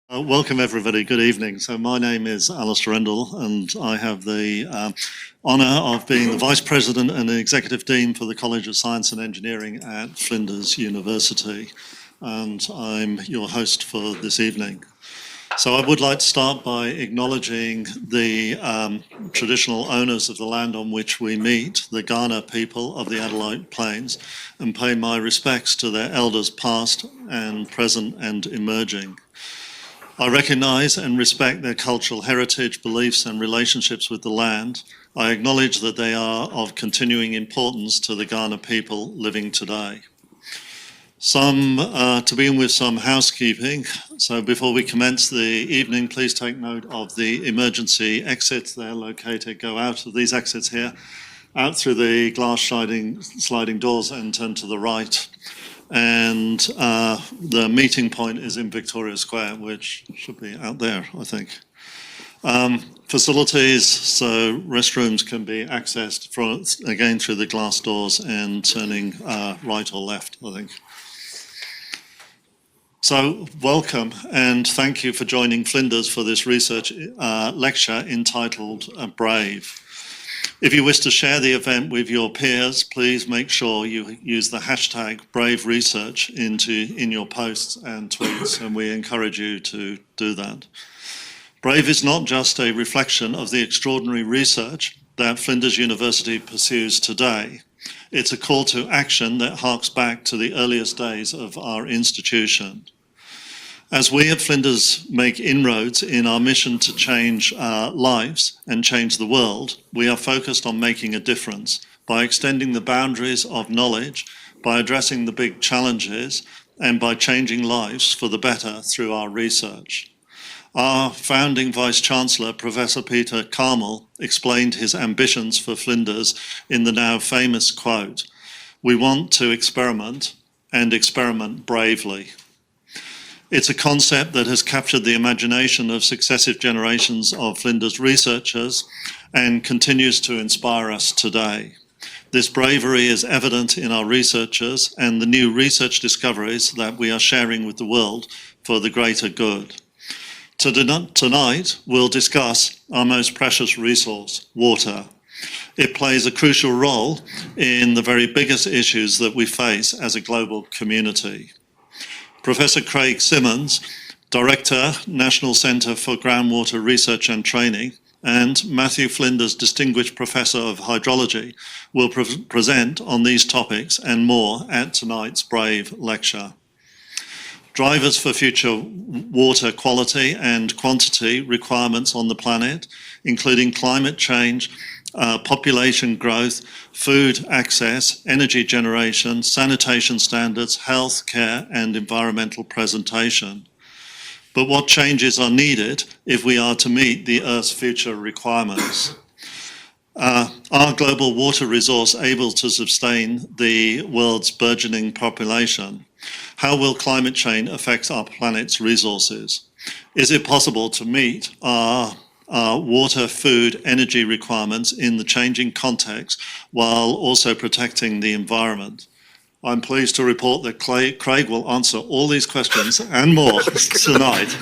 Welcome everybody, good evening. So my name is Alistair Rendell and I have the honour of being the Vice President and the Executive Dean for the College of Science and Engineering at Flinders University, and I'm your host for this evening. So I would like to start by acknowledging the traditional owners of the land on which we meet, the Kaurna people of the Adelaide Plains, and pay my respects to their elders past and present and emerging. I recognise and respect their cultural heritage, beliefs and relationships with the land. I acknowledge that they are of continuing importance to the Kaurna people living today. To begin with, some housekeeping. So before we commence the evening, please take note of the emergency exits. They're located. Go out of these exits here, out through the glass sliding doors and turn to the right. And the meeting point is in Victoria Square, which should be out there, I think. Facilities, so restrooms can be accessed again through the glass doors and turning right or left, I think. So welcome and thank you for joining Flinders for this research lecture entitled Brave. If you wish to share the event with your peers, please make sure you use the hashtag #BraveResearch in your posts and tweets, and we encourage you to do that. Brave is not just a reflection of the extraordinary research that Flinders University pursues today. It's a call to action that harks back to the earliest days of our institution. As we at Flinders make inroads in our mission to change lives and change the world, we are focused on making a difference by extending the boundaries of knowledge, by addressing the big challenges, and by changing lives for the better through our research. Our founding Vice-Chancellor, Professor Peter Carmel, explained his ambitions for Flinders in the now famous quote, "We want to experiment and experiment bravely." It's a concept that has captured the imagination of successive generations of Flinders researchers and continues to inspire us today. This bravery is evident in our researchers and the new research discoveries that we are sharing with the world for the greater good. Tonight, we'll discuss our most precious resource, water. It plays a crucial role in the very biggest issues that we face as a global community. Professor Craig Simmons, Director, National Centre for Groundwater Research and Training, and Matthew Flinders, Distinguished Professor of Hydrology, will present on these topics and more at tonight's Brave lecture. Drivers for future water quality and quantity requirements on the planet, including climate change, population growth, food access, energy generation, sanitation standards, health care and environmental presentation. But what changes are needed if we are to meet the Earth's future requirements? Are global water resource able to sustain the world's burgeoning population? How will climate change affect our planet's resources? Is it possible to meet our water, food, energy requirements in the changing context while also protecting the environment? I'm pleased to report that Craig will answer all these questions and more tonight.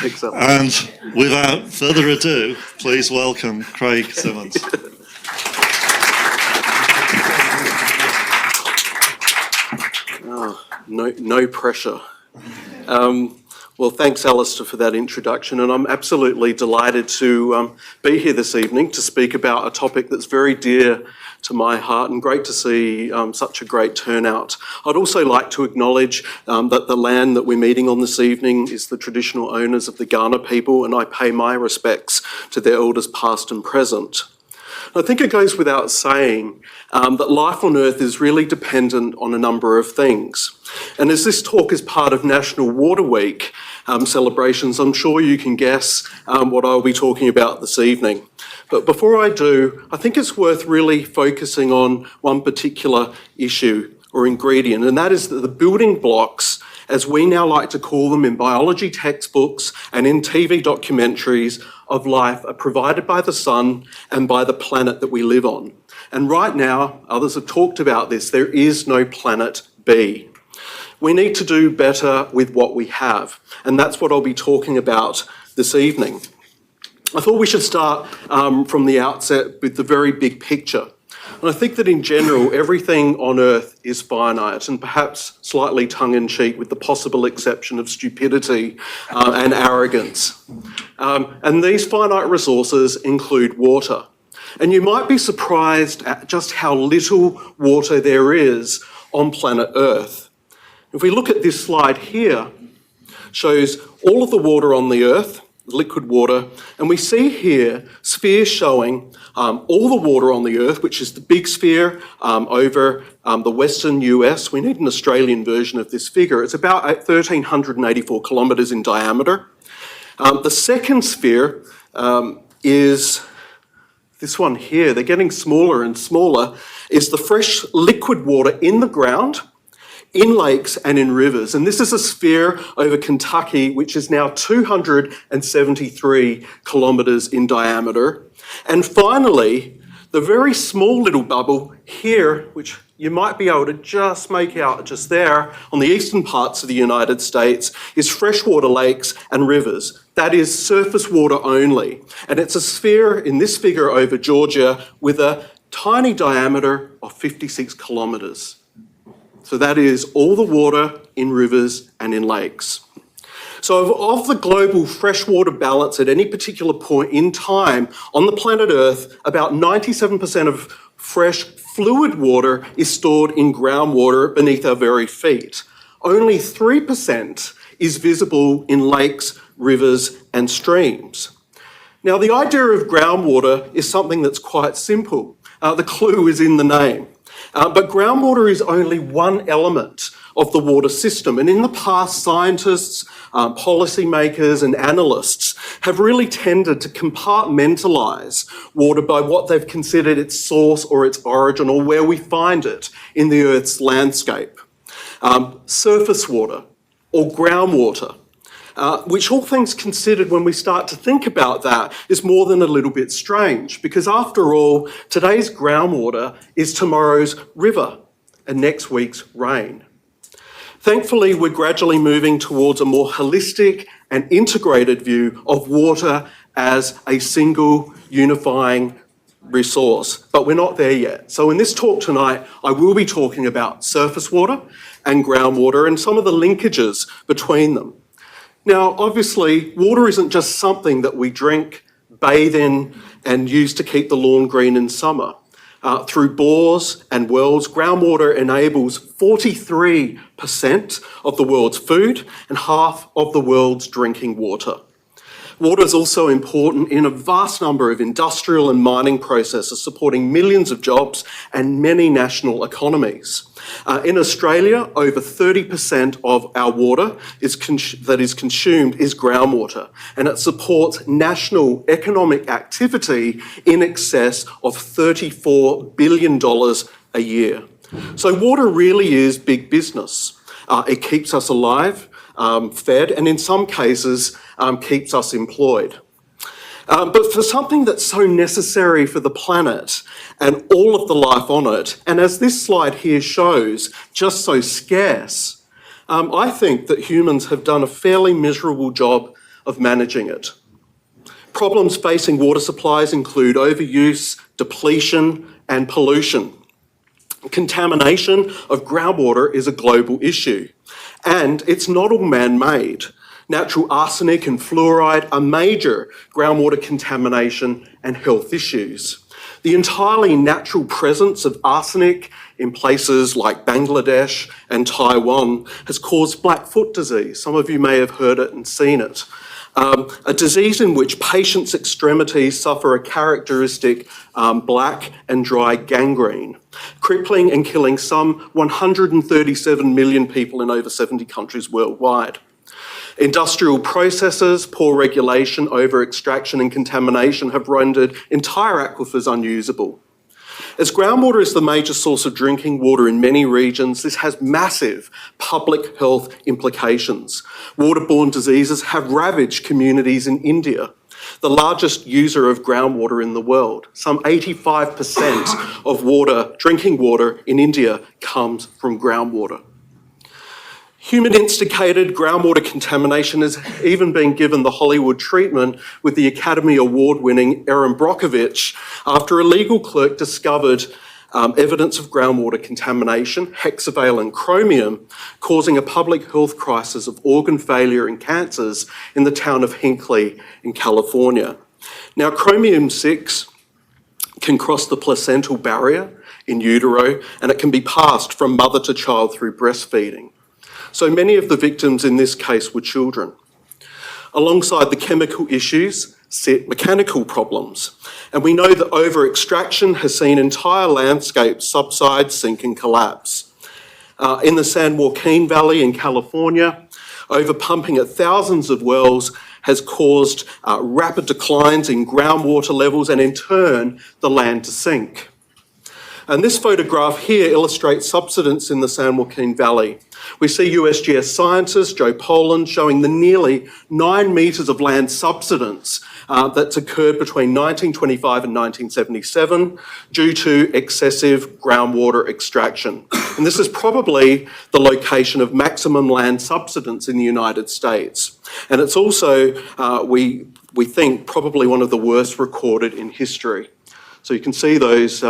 Excellent. And without further ado, please welcome Craig Simmons. No pressure. Well, thanks, Alistair, for that introduction, and I'm absolutely delighted to be here this evening to speak about a topic that's very dear to my heart, and great to see such a great turnout. I'd also like to acknowledge that the land that we're meeting on this evening is the traditional owners of the Kaurna people, and I pay my respects to their elders past and present. I think it goes without saying that life on Earth is really dependent on a number of things. And as this talk is part of National Water Week celebrations, I'm sure you can guess what I'll be talking about this evening. But before I do, I think it's worth really focusing on one particular issue or ingredient, and that is that the building blocks, as we now like to call them in biology textbooks and in TV documentaries, of life are provided by the sun and by the planet that we live on. And right now, others have talked about this, there is no planet B. We need to do better with what we have, and that's what I'll be talking about this evening. I thought we should start from the outset with the very big picture. And I think that in general, everything on Earth is finite, and perhaps slightly tongue-in-cheek with the possible exception of stupidity and arrogance. And these finite resources include water. And you might be surprised at just how little water there is on planet Earth. If we look at this slide here, shows all of the water on the Earth, liquid water, and we see here spheres showing all the water on the Earth, which is the big sphere over the western US. We need an Australian version of this figure. It's about 1,384 kilometres in diameter. The second sphere is this one here. They're getting smaller and smaller, is the fresh liquid water in the ground, in lakes and in rivers. And this is a sphere over Kentucky, which is now 273 kilometres in diameter. And finally, the very small little bubble here, which you might be able to just make out just there on the eastern parts of the United States, is freshwater lakes and rivers. That is surface water only. And it's a sphere in this figure over Georgia with a tiny diameter of 56 kilometres. So that is all the water in rivers and in lakes. So of the global freshwater balance at any particular point in time on the planet Earth, about 97% of fresh fluid water is stored in groundwater beneath our very feet. Only 3% is visible in lakes, rivers and streams. Now the idea of groundwater is something that's quite simple. The clue is in the name. But groundwater is only one element of the water system. And in the past, scientists, policymakers and analysts have really tended to compartmentalise water by what they've considered its source or its origin or where we find it in the Earth's landscape. Surface water or groundwater, which all things considered when we start to think about that is more than a little bit strange, because after all, today's groundwater is tomorrow's river and next week's rain. Thankfully, we're gradually moving towards a more holistic and integrated view of water as a single unifying resource, but we're not there yet. So in this talk tonight, I will be talking about surface water and groundwater and some of the linkages between them. Now, obviously, water isn't just something that we drink, bathe in, and use to keep the lawn green in summer. Through bores and wells, groundwater enables 43% of the world's food and half of the world's drinking water. Water is also important in a vast number of industrial and mining processes, supporting millions of jobs and many national economies. In Australia, over 30% of our water that is consumed is groundwater, and it supports national economic activity in excess of $34 billion a year. So water really is big business. It keeps us alive, fed, and in some cases, keeps us employed. But for something that's so necessary for the planet and all of the life on it, and as this slide here shows, just so scarce, I think that humans have done a fairly miserable job of managing it. Problems facing water supplies include overuse, depletion, and pollution. Contamination of groundwater is a global issue, and it's not all man-made. Natural arsenic and fluoride are major groundwater contamination and health issues. The entirely natural presence of arsenic in places like Bangladesh and Taiwan has caused blackfoot disease. Some of you may have heard it and seen it. A disease in which patients' extremities suffer a characteristic black and dry gangrene, crippling and killing some 137 million people in over 70 countries worldwide. Industrial processes, poor regulation, over-extraction and contamination have rendered entire aquifers unusable. As groundwater is the major source of drinking water in many regions, this has massive public health implications. Waterborne diseases have ravaged communities in India, the largest user of groundwater in the world. Some 85% of drinking water in India comes from groundwater. Human-instigated groundwater contamination has even been given the Hollywood treatment with the Academy Award-winning Erin Brockovich after a legal clerk discovered evidence of groundwater contamination, hexavalent chromium, causing a public health crisis of organ failure and cancers in the town of Hinckley in California. Now, chromium-6 can cross the placental barrier in utero, and it can be passed from mother to child through breastfeeding. So many of the victims in this case were children. Alongside the chemical issues sit mechanical problems. And we know that over-extraction has seen entire landscapes subside, sink and collapse. In the San Joaquin Valley in California, over-pumping at thousands of wells has caused rapid declines in groundwater levels and in turn, the land to sink. And this photograph here illustrates subsidence in the San Joaquin Valley. We see USGS scientist Joe Poland showing the nearly 9 metres of land subsidence that's occurred between 1925 and 1977 due to excessive groundwater extraction. And this is probably the location of maximum land subsidence in the United States. And it's also, we think, probably one of the worst recorded in history. So you can see those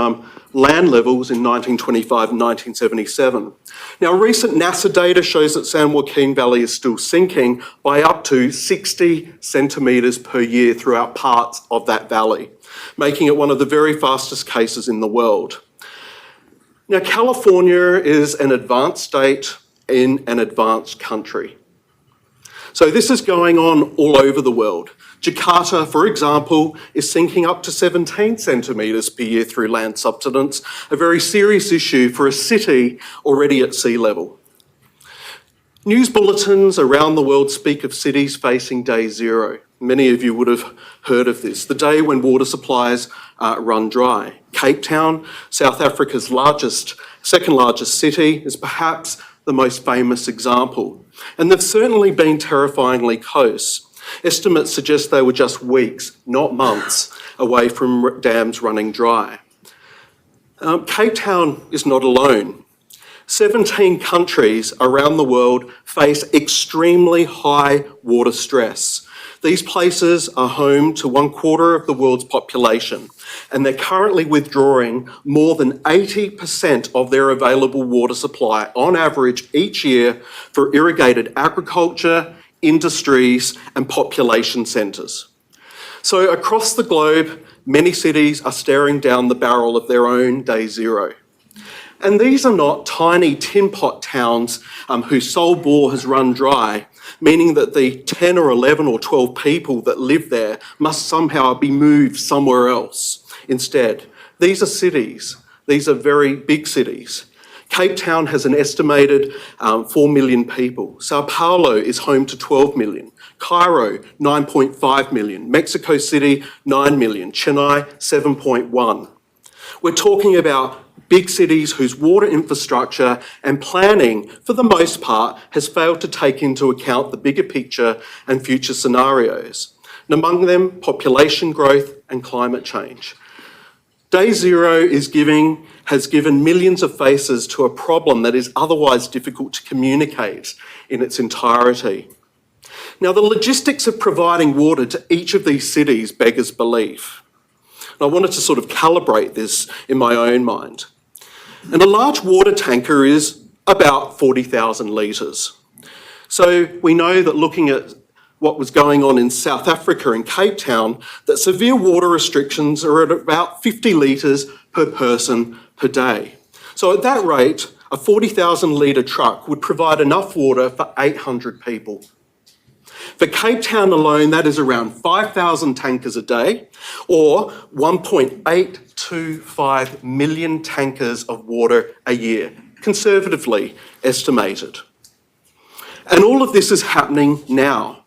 land levels in 1925 and 1977. Now, recent NASA data shows that San Joaquin Valley is still sinking by up to 60 centimetres per year throughout parts of that valley, making it one of the very fastest cases in the world. Now, California is an advanced state in an advanced country. So this is going on all over the world. Jakarta, for example, is sinking up to 17 centimetres per year through land subsidence, a very serious issue for a city already at sea level. News bulletins around the world speak of cities facing day zero. Many of you would have heard of this, the day when water supplies run dry. Cape Town, South Africa's second largest city, is perhaps the most famous example. And they've certainly been terrifyingly close. Estimates suggest they were just weeks, not months, away from dams running dry. Cape Town is not alone. 17 countries around the world face extremely high water stress. These places are home to 1/4 of the world's population, and they're currently withdrawing more than 80% of their available water supply on average each year for irrigated agriculture, industries and population centres. So across the globe, many cities are staring down the barrel of their own day zero. And these are not tiny tin pot towns whose sole bore has run dry, meaning that the 10 or 11 or 12 people that live there must somehow be moved somewhere else. Instead, these are cities. These are very big cities. Cape Town has an estimated 4 million people. Sao Paulo is home to 12 million. Cairo, 9.5 million. Mexico City, 9 million. Chennai, 7.1. We're talking about big cities whose water infrastructure and planning, for the most part, has failed to take into account the bigger picture and future scenarios. And among them, population growth and climate change. Day zero has given millions of faces to a problem that is otherwise difficult to communicate in its entirety. Now, the logistics of providing water to each of these cities beggars belief. And I wanted to sort of calibrate this in my own mind. And a large water tanker is about 40,000 litres. So we know that looking at what was going on in South Africa and Cape Town, that severe water restrictions are at about 50 litres per person per day. So at that rate, a 40,000 litre truck would provide enough water for 800 people. For Cape Town alone, that is around 5,000 tankers a day, or 1.825 million tankers of water a year, conservatively estimated. And all of this is happening now.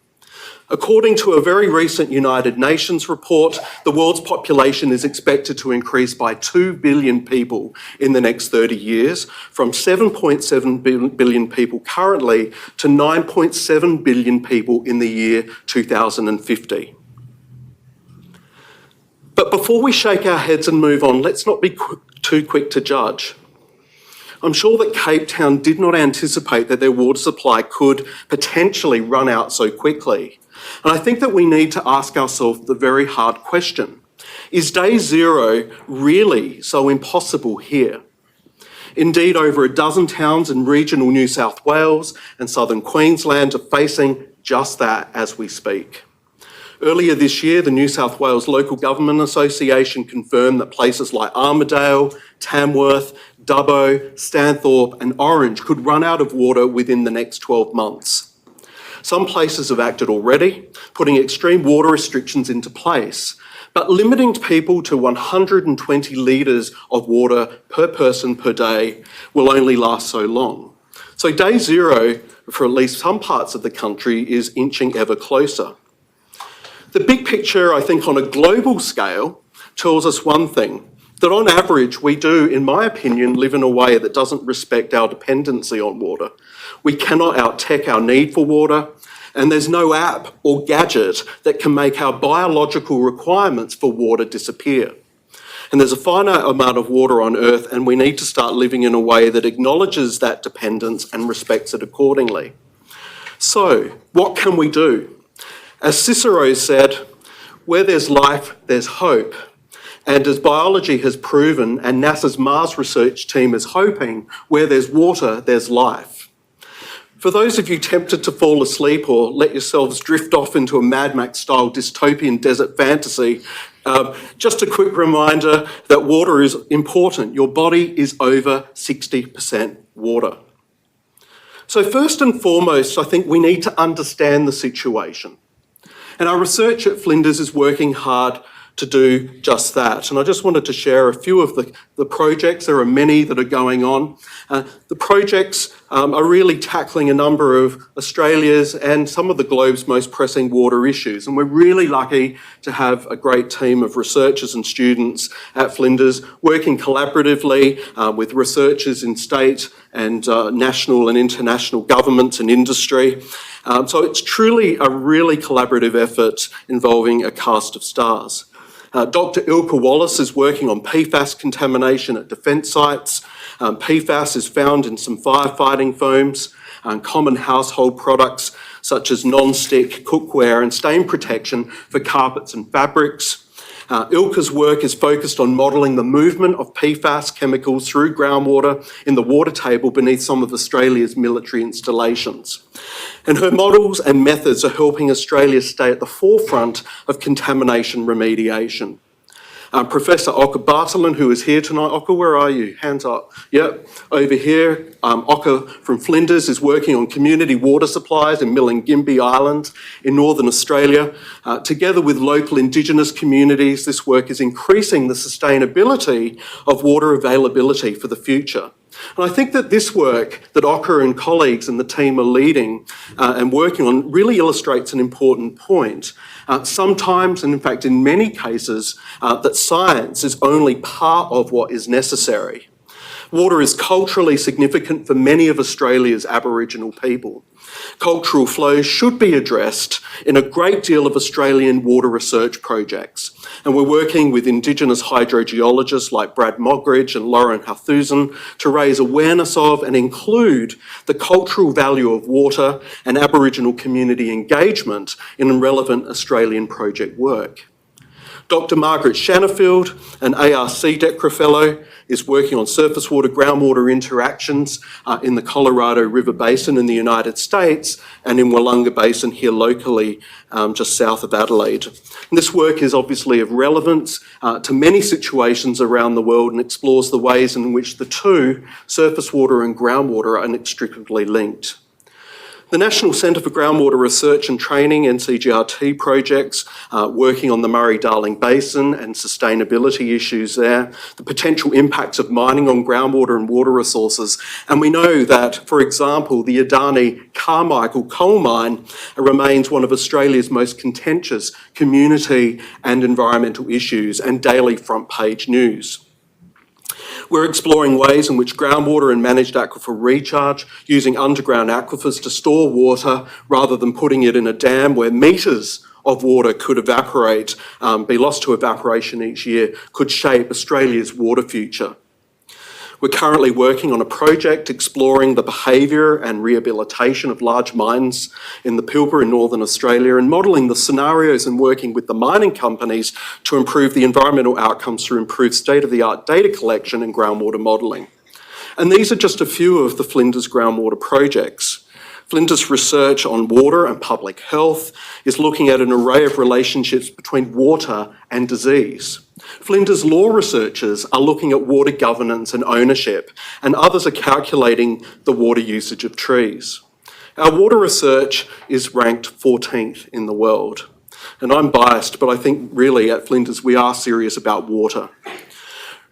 According to a very recent United Nations report, the world's population is expected to increase by 2 billion people in the next 30 years, from 7.7 billion people currently to 9.7 billion people in the year 2050. But before we shake our heads and move on, let's not be too quick to judge. I'm sure that Cape Town did not anticipate that their water supply could potentially run out so quickly. And I think that we need to ask ourselves the very hard question: is day zero really so impossible here? Indeed, over a dozen towns in regional New South Wales and southern Queensland are facing just that as we speak. Earlier this year, the New South Wales Local Government Association confirmed that places like Armidale, Tamworth, Dubbo, Stanthorpe and Orange could run out of water within the next 12 months. Some places have acted already, putting extreme water restrictions into place, but limiting people to 120 litres of water per person per day will only last so long. So day zero, for at least some parts of the country, is inching ever closer. The big picture, I think, on a global scale, tells us one thing: that on average, we do, in my opinion, live in a way that doesn't respect our dependency on water. We cannot out-tech our need for water, and there's no app or gadget that can make our biological requirements for water disappear. And there's a finite amount of water on Earth, and we need to start living in a way that acknowledges that dependence and respects it accordingly. So, what can we do? As Cicero said, where there's life, there's hope. And as biology has proven, and NASA's Mars research team is hoping, where there's water, there's life. For those of you tempted to fall asleep or let yourselves drift off into a Mad Max-style dystopian desert fantasy, just a quick reminder that water is important. Your body is over 60% water. So first and foremost, I think we need to understand the situation. And our research at Flinders is working hard to do just that. And I just wanted to share a few of the projects. There are many that are going on. The projects are really tackling a number of Australia's and some of the globe's most pressing water issues. And we're really lucky to have a great team of researchers and students at Flinders working collaboratively with researchers in state and national and international governments and industry. So it's truly a really collaborative effort involving a cast of stars. Dr. Ilka Wallace is working on PFAS contamination at defence sites. PFAS is found in some firefighting foams, common household products such as non-stick cookware and stain protection for carpets and fabrics. Ilka's work is focused on modelling the movement of PFAS chemicals through groundwater in the water table beneath some of Australia's military installations. And her models and methods are helping Australia stay at the forefront of contamination remediation. Professor Ocker Bartolin, who is here tonight. Ocker, where are you? Hands up. Yep, over here. Ocker from Flinders is working on community water supplies in Milingimbi Island in Northern Australia. Together with local Indigenous communities, this work is increasing the sustainability of water availability for the future. And I think that this work that Ocker and colleagues and the team are leading and working on really illustrates an important point. Sometimes, and in fact in many cases, that science is only part of what is necessary. Water is culturally significant for many of Australia's Aboriginal people. Cultural flows should be addressed in a great deal of Australian water research projects. And we're working with Indigenous hydrogeologists like Brad Mogridge and Lauren Hathusen to raise awareness of and include the cultural value of water and Aboriginal community engagement in relevant Australian project work. Dr. Margaret Shanafield, an ARC DECRA Fellow, is working on surface water groundwater interactions in the Colorado River Basin in the United States and in Wollonga Basin here locally just south of Adelaide. And this work is obviously of relevance to many situations around the world and explores the ways in which the two, surface water and groundwater, are inextricably linked. The National Centre for Groundwater Research and Training, NCGRT projects, working on the Murray-Darling Basin and sustainability issues there, the potential impacts of mining on groundwater and water resources. And we know that, for example, the Adani Carmichael coal mine remains one of Australia's most contentious community and environmental issues and daily front page news. We're exploring ways in which groundwater and managed aquifer recharge, using underground aquifers to store water rather than putting it in a dam where metres of water could evaporate, be lost to evaporation each year, could shape Australia's water future. We're currently working on a project exploring the behaviour and rehabilitation of large mines in the Pilbara in Northern Australia and modelling the scenarios and working with the mining companies to improve the environmental outcomes through improved state-of-the-art data collection and groundwater modelling. And these are just a few of the Flinders groundwater projects. Flinders research on water and public health is looking at an array of relationships between water and disease. Flinders law researchers are looking at water governance and ownership, and others are calculating the water usage of trees. Our water research is ranked 14th in the world. And I'm biased, but I think really at Flinders we are serious about water.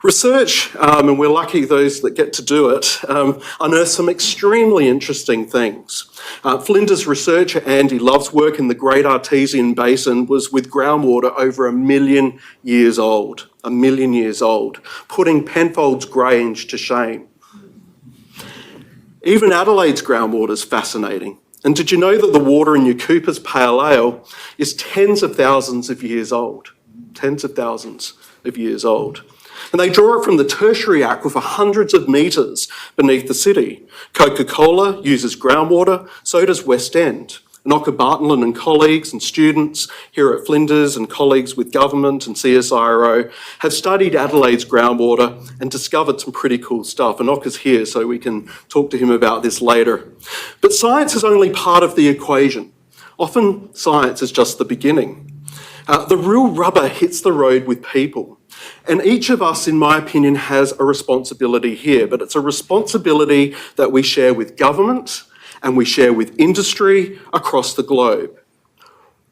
Research, and we're lucky those that get to do it, unearths some extremely interesting things. Flinders researcher Andy Love's work in the Great Artesian Basin was with groundwater over 1 million years old, putting Penfolds Grange to shame. Even Adelaide's groundwater is fascinating. And did you know that the water in your Cooper's Pale Ale is tens of thousands of years old? Tens of thousands of years old. And they draw it from the tertiary aquifer hundreds of metres beneath the city. Coca-Cola uses groundwater, so does West End. Anoka Bartolin and colleagues and students here at Flinders and colleagues with government and CSIRO have studied Adelaide's groundwater and discovered some pretty cool stuff. Anoka's here, so we can talk to him about this later. But science is only part of the equation. Often science is just the beginning. The real rubber hits the road with people. And each of us, in my opinion, has a responsibility here, but it's a responsibility that we share with government and we share with industry across the globe.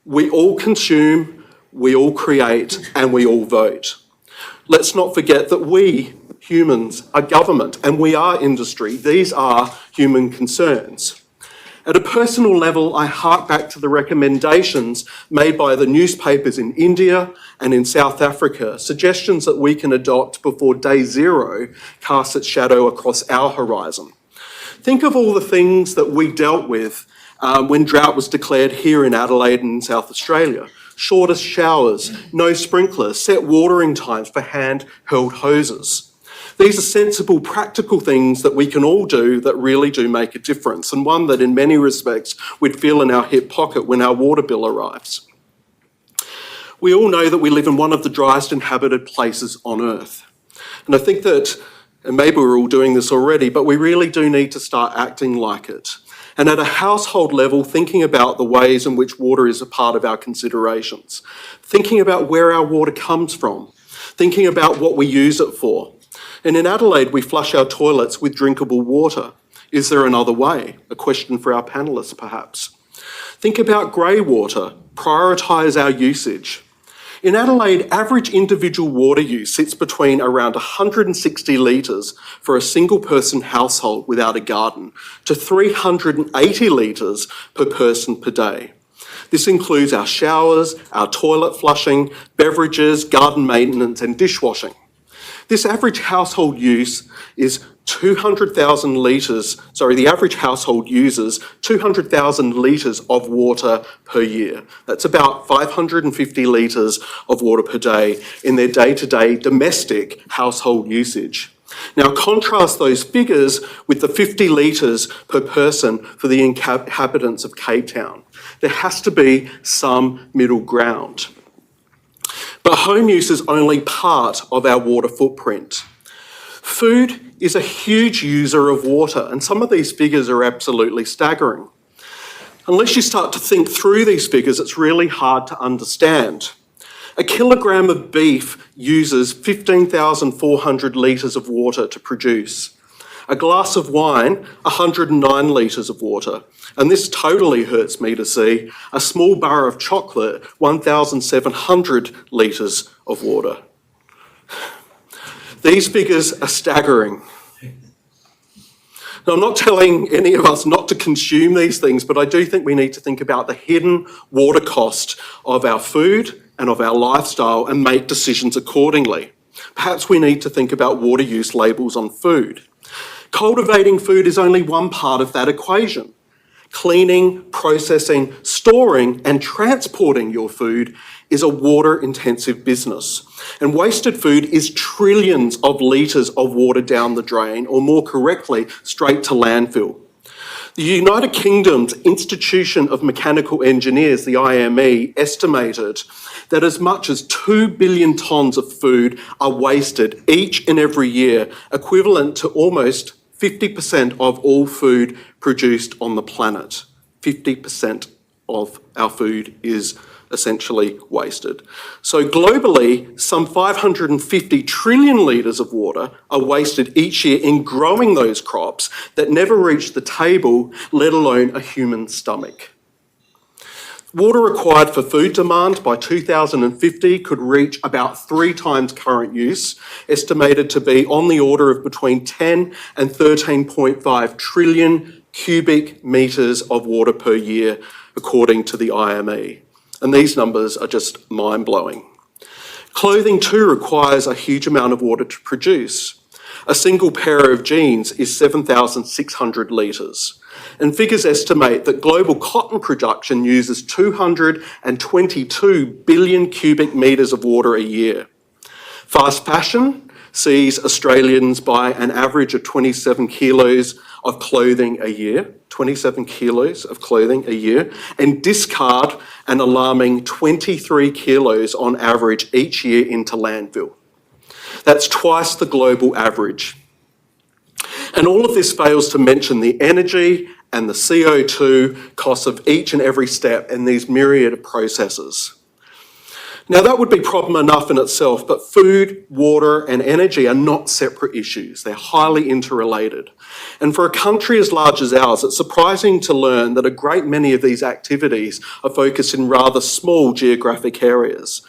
We all consume, we all create, and we all vote. Let's not forget that we, humans, are government and we are industry. These are human concerns. At a personal level, I hark back to the recommendations made by the newspapers in India and in South Africa, suggestions that we can adopt before day zero casts its shadow across our horizon. Think of all the things that we dealt with when drought was declared here in Adelaide and in South Australia. Shorter showers, no sprinklers, set watering times for hand-held hoses. These are sensible, practical things that we can all do that really do make a difference, and one that in many respects we'd feel in our hip pocket when our water bill arrives. We all know that we live in one of the driest inhabited places on Earth. And I think that, and maybe we're all doing this already, but we really do need to start acting like it. And at a household level, thinking about the ways in which water is a part of our considerations. Thinking about where our water comes from. Thinking about what we use it for. And in Adelaide, we flush our toilets with drinkable water. Is there another way? A question for our panellists, perhaps. Think about grey water. Prioritise our usage. In Adelaide, average individual water use sits between around 160 litres for a single person household without a garden to 380 litres per person per day. This includes our showers, our toilet flushing, beverages, garden maintenance and dishwashing. This average household use is 200,000 litres, the average household uses 200,000 litres of water per year. That's about 550 litres of water per day in their day-to-day domestic household usage. Now contrast those figures with the 50 litres per person for the inhabitants of Cape Town. There has to be some middle ground. But home use is only part of our water footprint. Food is a huge user of water, and some of these figures are absolutely staggering. Unless you start to think through these figures, it's really hard to understand. A kilogram of beef uses 15,400 litres of water to produce. A glass of wine, 109 litres of water. And this totally hurts me to see. A small bar of chocolate, 1,700 litres of water. These figures are staggering. Now, I'm not telling any of us not to consume these things, but I do think we need to think about the hidden water cost of our food and of our lifestyle and make decisions accordingly. Perhaps we need to think about water use labels on food. Cultivating food is only one part of that equation. Cleaning, processing, storing and transporting your food is a water-intensive business. And wasted food is trillions of litres of water down the drain, or more correctly, straight to landfill. The United Kingdom's Institution of Mechanical Engineers, the IME, estimated that as much as 2 billion tonnes of food are wasted each and every year, equivalent to almost 50% of all food produced on the planet. 50% of our food is essentially wasted. So globally, some 550 trillion litres of water are wasted each year in growing those crops that never reach the table, let alone a human stomach. Water required for food demand by 2050 could reach about 3 times current use, estimated to be on the order of between 10 and 13.5 trillion cubic metres of water per year, according to the IME. And these numbers are just mind-blowing. Clothing too requires a huge amount of water to produce. A single pair of jeans is 7,600 litres. And figures estimate that global cotton production uses 222 billion cubic metres of water a year. Fast fashion sees Australians buy an average of 27 kilos of clothing a year, 27 kilos of clothing a year, and discard an alarming 23 kilos on average each year into landfill. That's twice the global average. And all of this fails to mention the energy and the CO2 costs of each and every step in these myriad of processes. Now that would be problem enough in itself, but food, water and energy are not separate issues. They're highly interrelated. And for a country as large as ours, it's surprising to learn that a great many of these activities are focused in rather small geographic areas.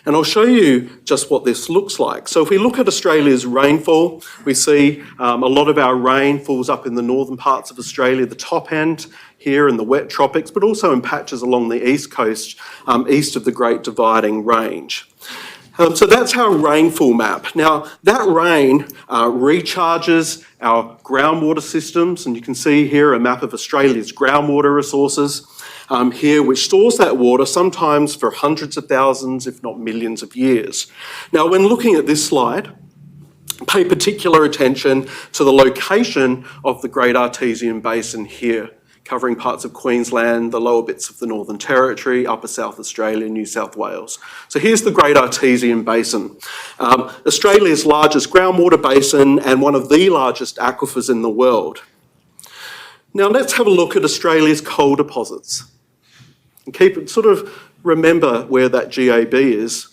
And I'll show you just what this looks like. So if we look at Australia's rainfall, we see a lot of our rain falls up in the northern parts of Australia, the top end here in the wet tropics, but also in patches along the east coast, east of the Great Dividing Range. So that's our rainfall map. Now, that rain recharges our groundwater systems, and you can see here a map of Australia's groundwater resources here, which stores that water sometimes for hundreds of thousands, if not millions of years. Now, when looking at this slide, pay particular attention to the location of the Great Artesian Basin here, covering parts of Queensland, the lower bits of the Northern Territory, Upper South Australia, New South Wales. So here's the Great Artesian Basin, Australia's largest groundwater basin and one of the largest aquifers in the world. Now let's have a look at Australia's coal deposits. And remember where that GAB is.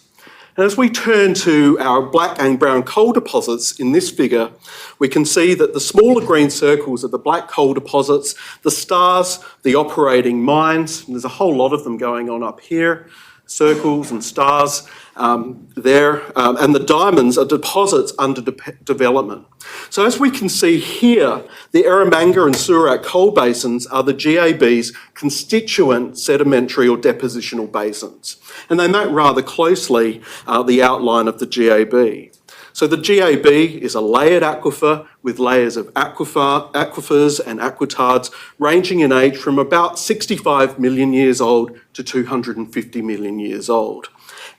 And as we turn to our black and brown coal deposits in this figure, we can see that the smaller green circles are the black coal deposits, the stars, the operating mines, and there's a whole lot of them going on up here, circles and stars there, and the diamonds are deposits under development. So as we can see here, the Eromanga and Surat coal basins are the GAB's constituent sedimentary or depositional basins. And they map rather closely the outline of the GAB. So the GAB is a layered aquifer with layers of aquifers and aquitards ranging in age from about 65 million years old to 250 million years old.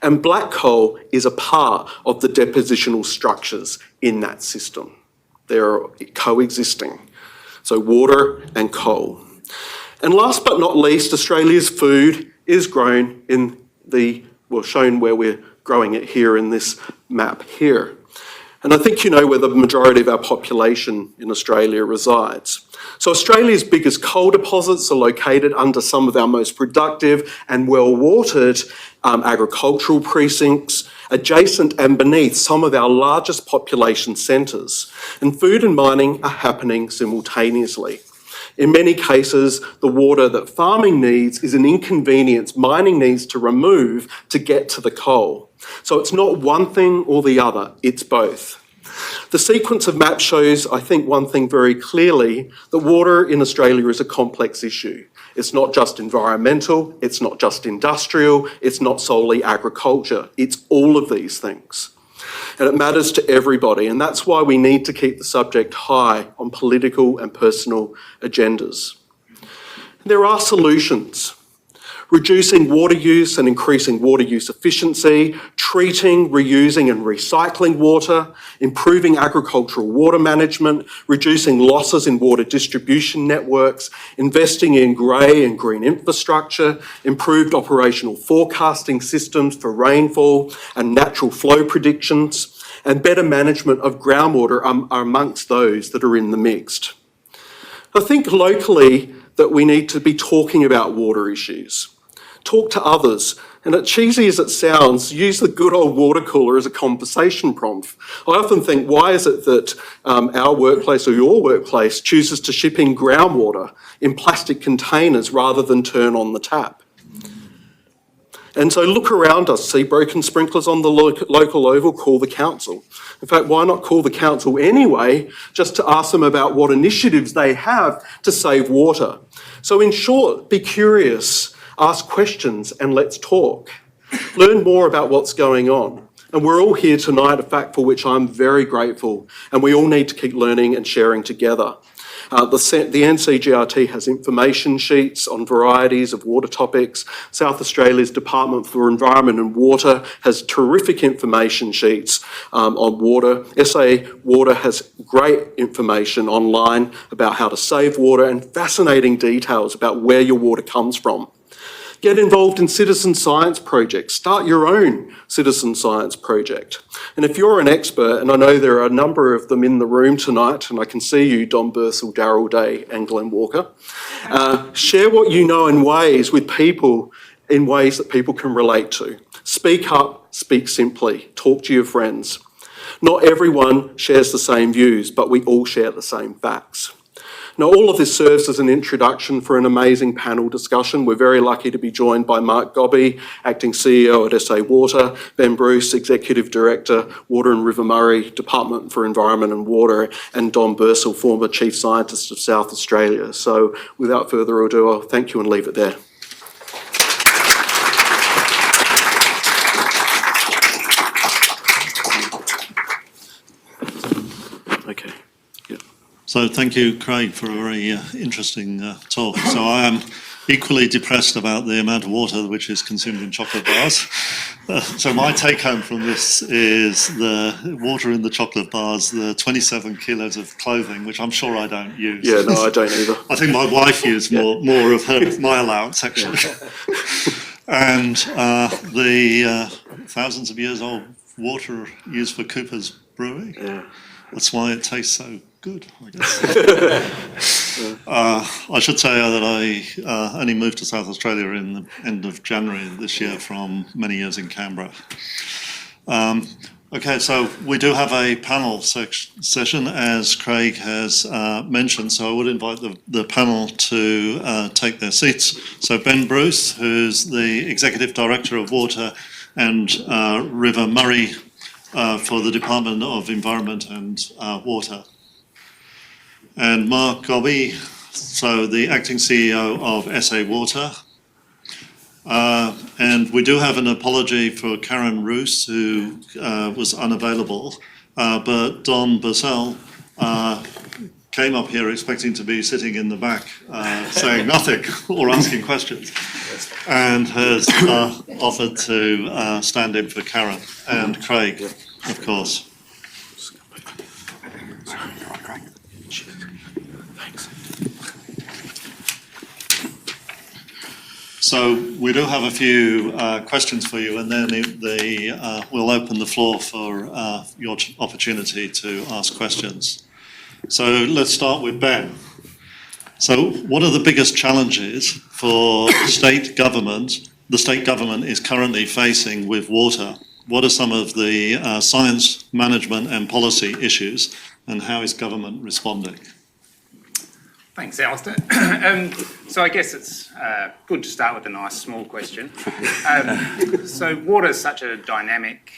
And black coal is a part of the depositional structures in that system. They're coexisting. So water and coal. And last but not least, Australia's food is grown in shown where we're growing it here in this map here. And I think you know where the majority of our population in Australia resides. So Australia's biggest coal deposits are located under some of our most productive and well-watered agricultural precincts, adjacent and beneath some of our largest population centres. And food and mining are happening simultaneously. In many cases, the water that farming needs is an inconvenience mining needs to remove to get to the coal. So it's not one thing or the other, it's both. The sequence of maps shows, I think, one thing very clearly, that water in Australia is a complex issue. It's not just environmental, it's not just industrial, it's not solely agriculture, it's all of these things. And it matters to everybody, and that's why we need to keep the subject high on political and personal agendas. There are solutions. Reducing water use and increasing water use efficiency, treating, reusing and recycling water, improving agricultural water management, reducing losses in water distribution networks, investing in grey and green infrastructure, improved operational forecasting systems for rainfall and natural flow predictions, and better management of groundwater are amongst those that are in the mix. I think locally that we need to be talking about water issues. Talk to others, and as cheesy as it sounds, use the good old water cooler as a conversation prompt. I often think, why is it that our workplace or your workplace chooses to ship in groundwater in plastic containers rather than turn on the tap? And so look around us, see broken sprinklers on the local oval, call the council. In fact, why not call the council anyway, just to ask them about what initiatives they have to save water? So in short, be curious, ask questions and let's talk. Learn more about what's going on. And we're all here tonight, a fact for which I'm very grateful, and we all need to keep learning and sharing together. The NCGRT has information sheets on varieties of water topics. South Australia's Department for Environment and Water has terrific information sheets on water. SA Water has great information online about how to save water and fascinating details about where your water comes from. Get involved in citizen science projects. Start your own citizen science project. And if you're an expert, and I know there are a number of them in the room tonight, and I can see you, Don Bursell, Darryl Day and Glenn Walker, share what you know in ways with people, in ways that people can relate to. Speak up, speak simply, talk to your friends. Not everyone shares the same views, but we all share the same facts. Now, all of this serves as an introduction for an amazing panel discussion. We're very lucky to be joined by Mark Gobby, Acting CEO at SA Water, Ben Bruce, Executive Director, Water and River Murray, Department for Environment and Water, and Don Bursell, former Chief Scientist of South Australia. So without further ado, I'll thank you and leave it there. Okay. So thank you, Craig, for a very interesting talk. So I am equally depressed about the amount of water which is consumed in chocolate bars. So my take home from this is the water in the chocolate bars, the 27 kilos of clothing, which I'm sure I don't use. Yeah, no, I don't either. I think my wife used more of my allowance, actually. And the thousands of years old water used for Cooper's brewing. Yeah. That's why it tastes so good, I guess. I should say that I only moved to South Australia in the end of January this year from many years in Canberra. Okay, so we do have a panel session, as Craig has mentioned, so I would invite the panel to take their seats. So Ben Bruce, who's the Executive Director of Water and River Murray for the Department of Environment and Water. And Mark Gobby, so the Acting CEO of SA Water. And we do have an apology for Karen Roos, who was unavailable, but Don Bursell came up here expecting to be sitting in the back saying nothing or asking questions, and has offered to stand in for Karen and Craig, of course. So we do have a few questions for you, and then we'll open the floor for your opportunity to ask questions. So let's start with Ben. So what are the biggest challenges for state government, the state government is currently facing with water? What are some of the science, management and policy issues, and how is government responding? Thanks, Alistair. So I guess it's good to start with a nice small question. So water is such a dynamic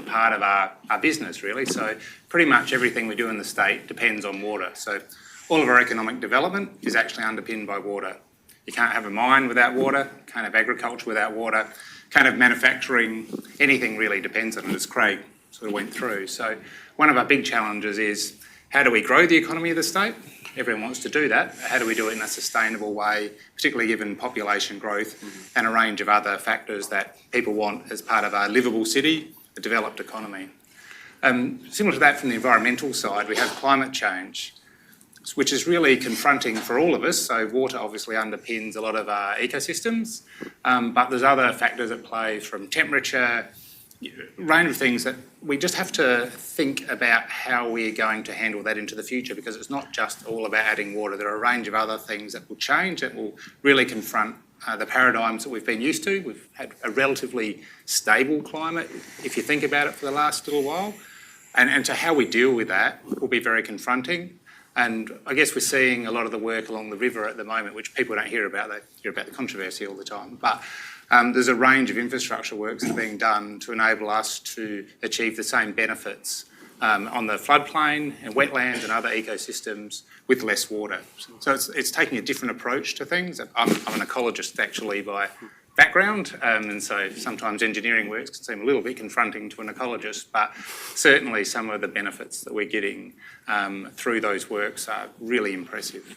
part of our business, really. So pretty much everything we do in the state depends on water. So all of our economic development is actually underpinned by water. You can't have a mine without water, can't have agriculture without water, can't have manufacturing, anything really depends on it, as Craig sort of went through. So one of our big challenges is, how do we grow the economy of the state? everyone wants to do that. How do we do it in a sustainable way, particularly given population growth and a range of other factors that people want as part of a livable city, a developed economy? Similar to that from the environmental side, we have climate change, which is really confronting for all of us. So water obviously underpins a lot of our ecosystems, but there's other factors at play from temperature, range of things that we just have to think about how we're going to handle that into the future, because it's not just all about adding water. There are a range of other things that will change, that will really confront the paradigms that we've been used to. We've had a relatively stable climate, if you think about it, for the last little while. And so how we deal with that will be very confronting. And I guess we're seeing a lot of the work along the river at the moment, which people don't hear about. They hear about the controversy all the time. But there's a range of infrastructure works that are being done to enable us to achieve the same benefits on the floodplain and wetlands and other ecosystems with less water. So it's taking a different approach to things. I'm an ecologist actually by background, and so sometimes engineering works can seem a little bit confronting to an ecologist, but certainly some of the benefits that we're getting through those works are really impressive.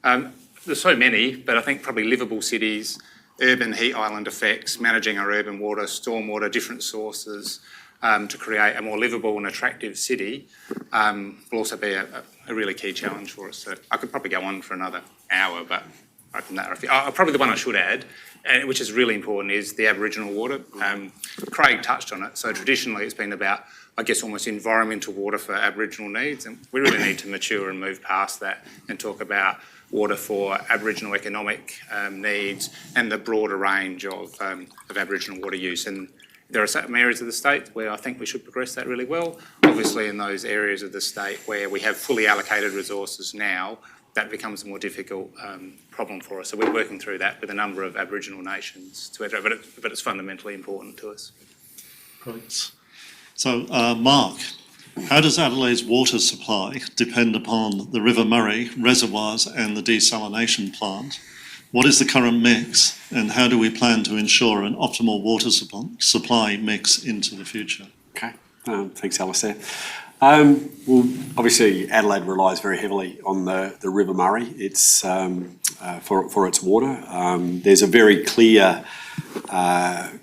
There's so many, but I think probably livable cities, urban heat island effects, managing our urban water, stormwater, different sources to create a more livable and attractive city will also be a really key challenge for us. So I could probably go on for another hour, but probably the one I should add, which is really important, is the Aboriginal water. Craig touched on it. So traditionally it's been about, I guess, almost environmental water for Aboriginal needs, and we really need to mature and move past that and talk about water for Aboriginal economic needs and the broader range of Aboriginal water use. And there are some areas of the state where I think we should progress that really well. Obviously in those areas of the state where we have fully allocated resources now, that becomes a more difficult problem for us. So we're working through that with a number of Aboriginal nations, but it's fundamentally important to us. Great. So, Mark, how does Adelaide's water supply depend upon the River Murray reservoirs and the desalination plant? What is the current mix, and how do we plan to ensure an optimal water supply mix into the future? Okay, thanks, Alistair. Well, obviously Adelaide relies very heavily on the River Murray. It's for its water. There's a very clear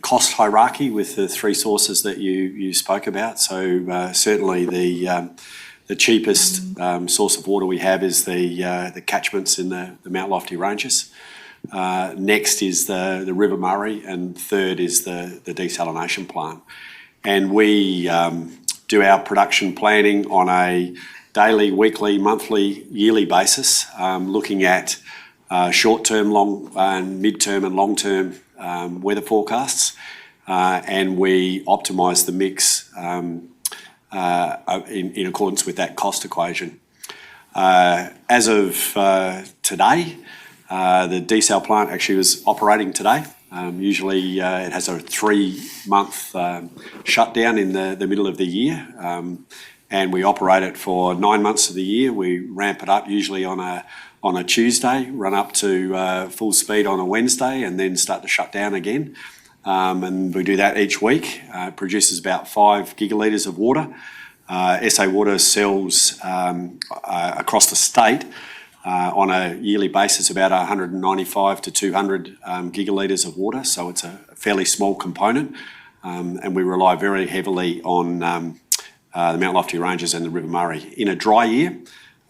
cost hierarchy with the three sources that you spoke about. So certainly the cheapest source of water we have is the catchments in the Mount Lofty Ranges. Next is the River Murray, and third is the desalination plant. And we do our production planning on a daily, weekly, monthly, yearly basis, looking at short-term, mid-term and long-term weather forecasts, and we optimise the mix in accordance with that cost equation. As of today, the desal plant actually was operating today. Usually it has a 3-month shutdown in the middle of the year, and we operate it for 9 months of the year. We ramp it up usually on a Tuesday, run up to full speed on a Wednesday, and then start to shut down again. And we do that each week. It produces about 5 gigalitres of water. SA Water sells across the state on a yearly basis about 195 to 200 gigalitres of water, so it's a fairly small component, and we rely very heavily on the Mount Lofty Ranges and the River Murray. In a dry year,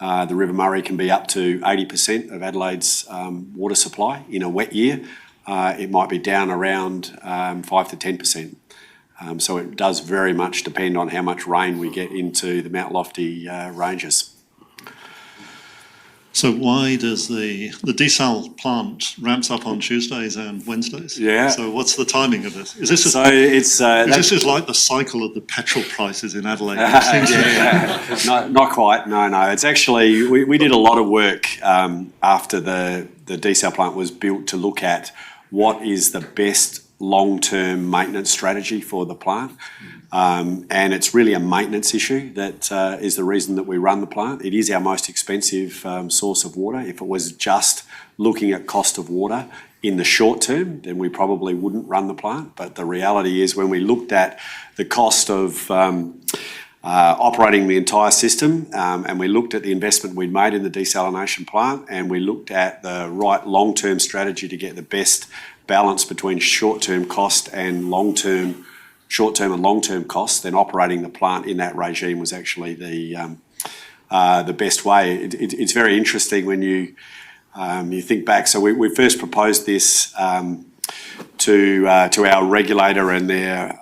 the River Murray can be up to 80% of Adelaide's water supply. In a wet year, it might be down around 5 to 10%. So it does very much depend on how much rain we get into the Mount Lofty Ranges. So why does the desal plant ramps up on Tuesdays and Wednesdays? Yeah. So what's the timing of this? Is this this is like the cycle of the petrol prices in Adelaide? Not quite. No. It's actually we did a lot of work after the desal plant was built to look at what is the best long-term maintenance strategy for the plant. And it's really a maintenance issue that is the reason that we run the plant. It is our most expensive source of water. If it was just looking at cost of water in the short term, then we probably wouldn't run the plant. But the reality is when we looked at the cost of operating the entire system, and we looked at the investment we'd made in the desalination plant, and we looked at the right long-term strategy to get the best balance between short-term cost and short-term and long-term costs. Then operating the plant in that regime was actually the best way. It's very interesting when you think back. So we first proposed this to our regulator and their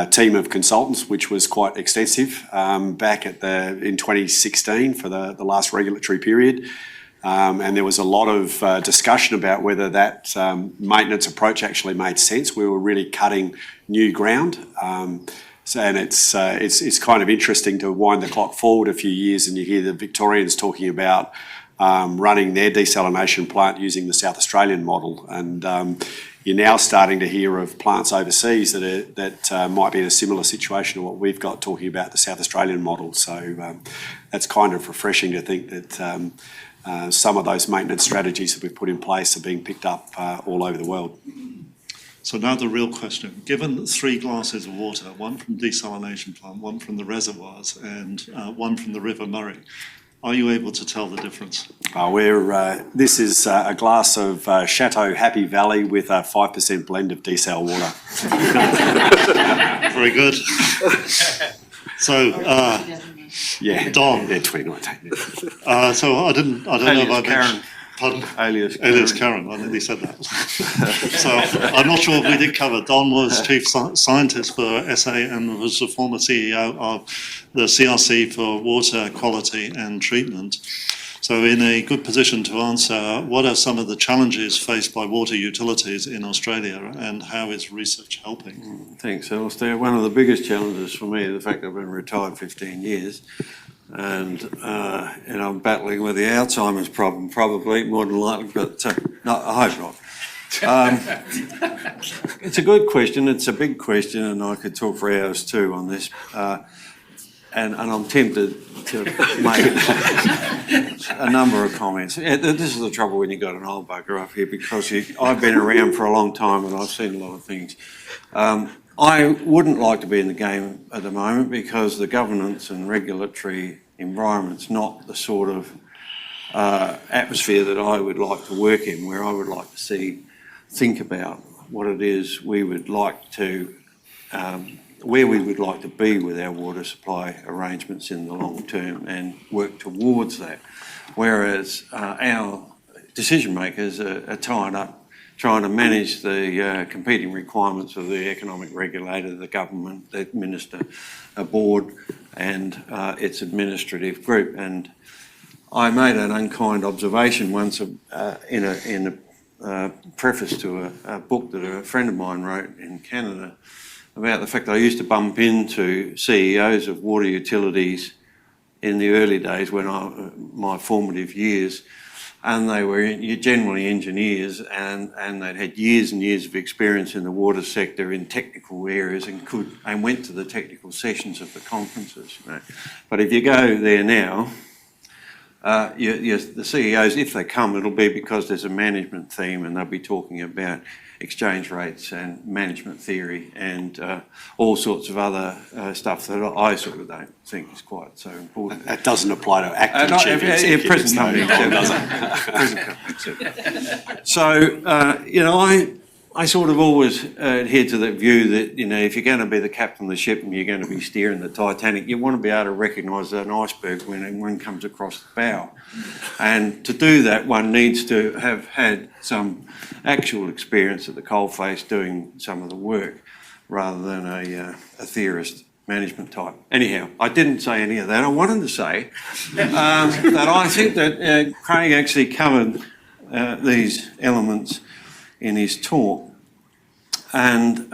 team of consultants, which was quite extensive back in 2016 for the last regulatory period. And there was a lot of discussion about whether that maintenance approach actually made sense. We were really cutting new ground. And it's kind of interesting to wind the clock forward a few years and you hear the Victorians talking about running their desalination plant using the South Australian model. And you're now starting to hear of plants overseas that might be in a similar situation to what we've got, talking about the South Australian model. So that's kind of refreshing to think that some of those maintenance strategies that we've put in place are being picked up all over the world. So now the real question, given 3 glasses of water, one from the desalination plant, one from the reservoirs and one from the River Murray, are you able to tell the difference? This is a glass of Chateau Happy Valley with a 5% blend of desal water. Very good. So, Yeah, Don. Yeah, 2019. So I don't know if I mentioned. Pardon? Alias Karen, I nearly said that. So I'm not sure if we did cover. Don was Chief Scientist for SA and was the former CEO of the CRC for Water Quality and Treatment. So in a good position to answer, what are some of the challenges faced by water utilities in Australia and how is research helping? Thanks, Alistair. One of the biggest challenges for me is the fact I've been retired 15 years and I'm battling with the Alzheimer's problem, probably, more than likely, but no, I hope not. It's a good question. It's a big question, and I could talk for hours too on this. And I'm tempted to make a number of comments. This is the trouble when you've got an old bugger up here, because I've been around for a long time and I've seen a lot of things. I wouldn't like to be in the game at the moment because the governance and regulatory environment's not the sort of atmosphere that I would like to work in, where I would like to think about what it is we would like to, where we would like to be with our water supply arrangements in the long term and work towards that. Whereas our decision makers are tied up trying to manage the competing requirements of the economic regulator, the government, the administer, a board and its administrative group. And I made an unkind observation once in a preface to a book that a friend of mine wrote in Canada about the fact that I used to bump into CEOs of water utilities in the early days my formative years, and they were generally engineers and they'd had years and years of experience in the water sector in technical areas and went to the technical sessions of the conferences. You know. But if you go there now, the CEOs, if they come, it'll be because there's a management theme and they'll be talking about exchange rates and management theory and all sorts of other stuff that I sort of don't think is quite so important. That doesn't apply to active chief executives. Present company except. So, I sort of always adhere to that view that, if you're going to be the captain of the ship and you're going to be steering the Titanic, you want to be able to recognise an iceberg when one comes across the bow. And to do that, one needs to have had some actual experience at the coalface doing some of the work rather than a theorist management type. Anyhow, I didn't say any of that. I wanted to say that I think that Craig actually covered these elements in his talk. And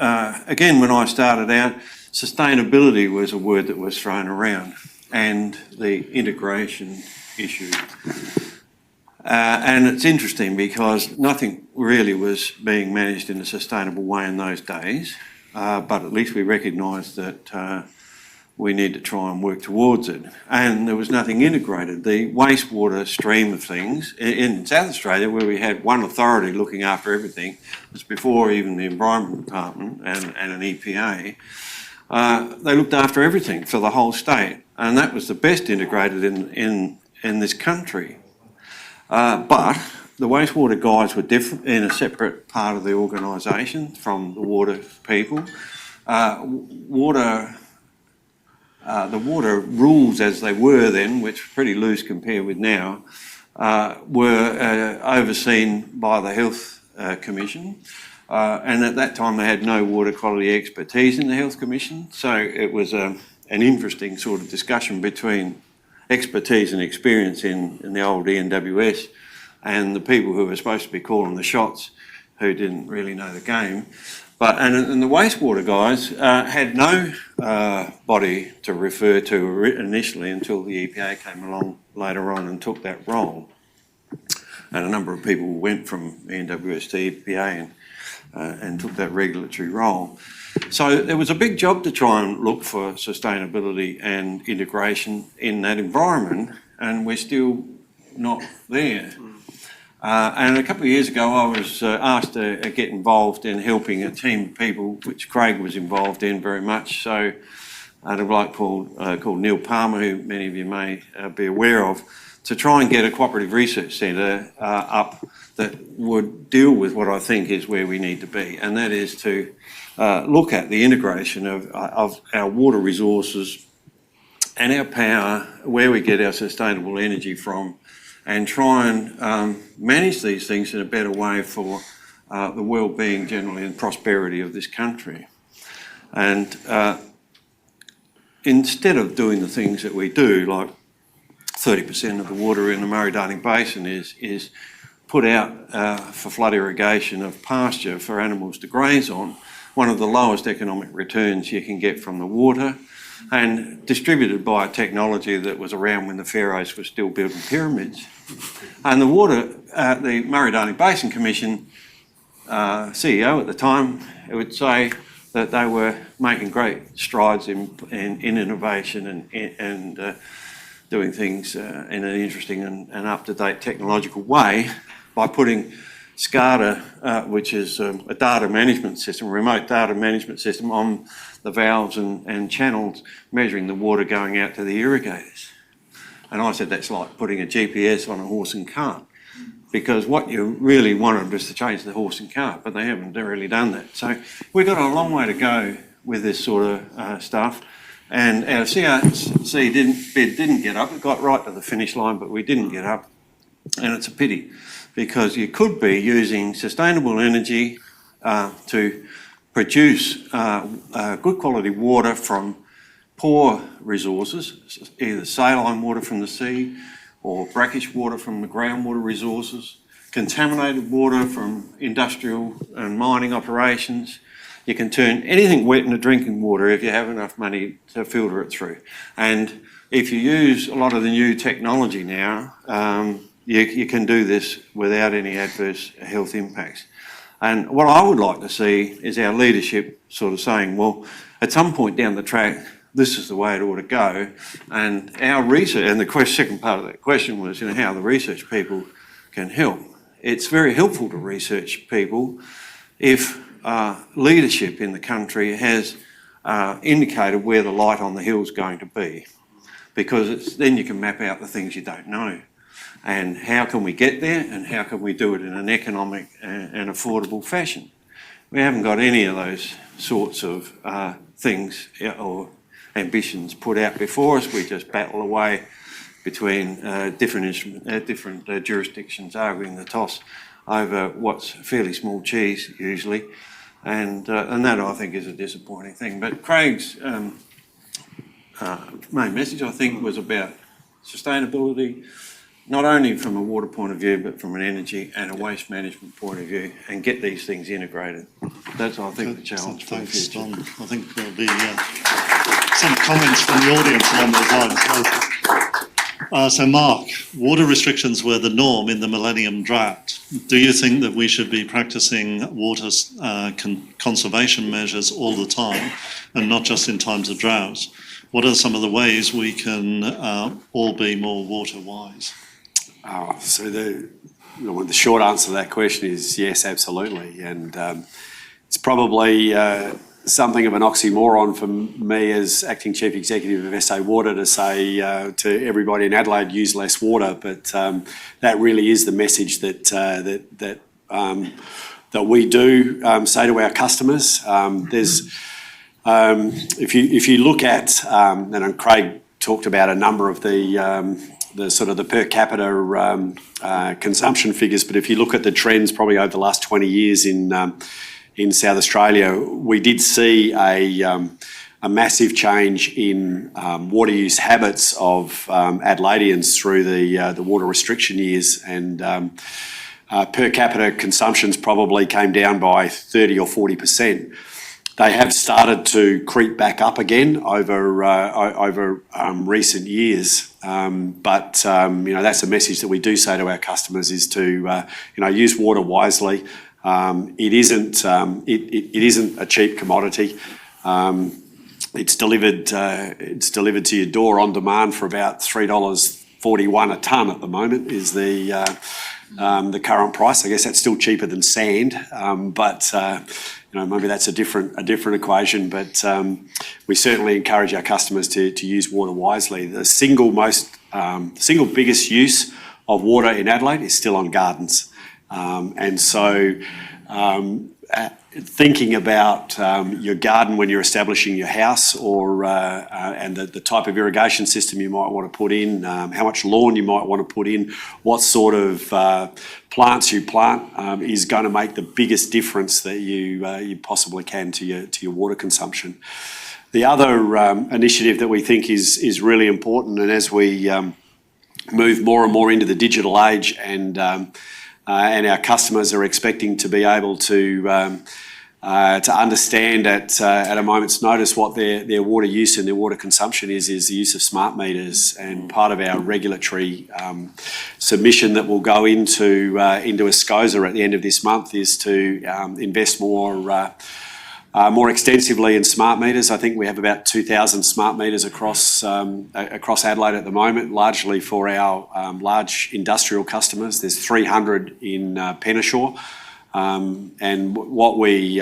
again, when I started out, sustainability was a word that was thrown around, and the integration issue. And it's interesting because nothing really was being managed in a sustainable way in those days, but at least we recognised that we need to try and work towards it. And there was nothing integrated. The wastewater stream of things in South Australia, where we had one authority looking after everything, was before even the Environment Department and an EPA. they looked after everything for the whole state, and that was the best integrated in this country. But the wastewater guys were different in a separate part of the organisation from the water people. The water rules as they were then, which were pretty loose compared with now, were overseen by the Health Commission. And at that time they had no water quality expertise in the Health Commission, so it was an interesting sort of discussion between expertise and experience in the old ENWS and the people who were supposed to be calling the shots, who didn't really know the game. And the wastewater guys had no body to refer to initially until the EPA came along later on and took that role. And a number of people went from ENWS to EPA and took that regulatory role. So there was a big job to try and look for sustainability and integration in that environment, and we're still not there. And a couple of years ago I was asked to get involved in helping a team of people, which Craig was involved in very much. So a bloke called Neil Palmer, who many of you may be aware of, to try and get a cooperative research centre up that would deal with what I think is where we need to be, and that is to look at the integration of our water resources and our power, where we get our sustainable energy from, and try and manage these things in a better way for the well-being generally and prosperity of this country. And instead of doing the things that we do, like 30% of the water in the Murray-Darling Basin is put out for flood irrigation of pasture for animals to graze on, one of the lowest economic returns you can get from the water, and distributed by a technology that was around when the pharaohs were still building pyramids. And the Murray-Darling Basin Commission CEO at the time would say that they were making great strides in innovation and doing things in an interesting and up-to-date technological way by putting SCADA, which is a data management system, a remote data management system, on the valves and channels, measuring the water going out to the irrigators. And I said that's like putting a GPS on a horse and cart, because what you really wanted was to change the horse and cart, but they haven't really done that. So we've got a long way to go with this sort of stuff. And our CRC bid didn't get up. It got right to the finish line, but we didn't get up. And it's a pity, because you could be using sustainable energy to produce good quality water from poor resources, either saline water from the sea or brackish water from the groundwater resources, contaminated water from industrial and mining operations. You can turn anything wet into drinking water if you have enough money to filter it through. And if you use a lot of the new technology now, you can do this without any adverse health impacts. And what I would like to see is our leadership sort of saying, well, at some point down the track, this is the way it ought to go. And our research, and the second part of that question was, how the research people can help. It's very helpful to research people if leadership in the country has indicated where the light on the hill is going to be, because then you can map out the things you don't know. And how can we get there, and how can we do it in an economic and affordable fashion? We haven't got any of those sorts of things or ambitions put out before us. We just battle away between different jurisdictions, arguing the toss over what's fairly small cheese usually, and that I think is a disappointing thing. But Craig's main message, I think, was about sustainability, not only from a water point of view, but from an energy and a waste management point of view, and get these things integrated. That's, I think, the challenge for the Thanks, future. Don. I think there'll be some comments from the audience along those lines. So Mark, water restrictions were the norm in the Millennium Drought. Do you think that we should be practicing water conservation measures all the time, and not just in times of drought? What are some of the ways we can all be more water wise? So the short answer to that question is yes, absolutely. And it's probably something of an oxymoron for me as acting chief executive of SA Water to say to everybody in Adelaide, use less water, but that really is the message that we do say to our customers. If you look at, and Craig talked about a number of the sort of the per capita consumption figures, but if you look at the trends probably over the last 20 years in South Australia, we did see a massive change in water use habits of Adelaideans through the water restriction years, and per capita consumptions probably came down by 30 or 40%. They have started to creep back up again over recent years, but that's a message that we do say to our customers is to use water wisely. It isn't a cheap commodity. It's delivered to your door on demand for about $3.41 a tonne at the moment is the current price. I guess that's still cheaper than sand, but maybe that's a different equation. But we certainly encourage our customers to use water wisely. The single biggest use of water in Adelaide is still on gardens, and so thinking about your garden when you're establishing your house, or and the type of irrigation system you might want to put in, how much lawn you might want to put in, what sort of plants you plant is going to make the biggest difference that you possibly can to your water consumption. The other initiative that we think is really important, and as we move more and more into the digital age, and our customers are expecting to be able to understand at a moment's notice what their water use and their water consumption is the use of smart meters. And part of our regulatory submission that will go into ASCOSA at the end of this month is to invest more extensively in smart meters. I think we have about 2,000 smart meters across Adelaide at the moment, largely for our large industrial customers. There's 300 in Penneshaw, and what we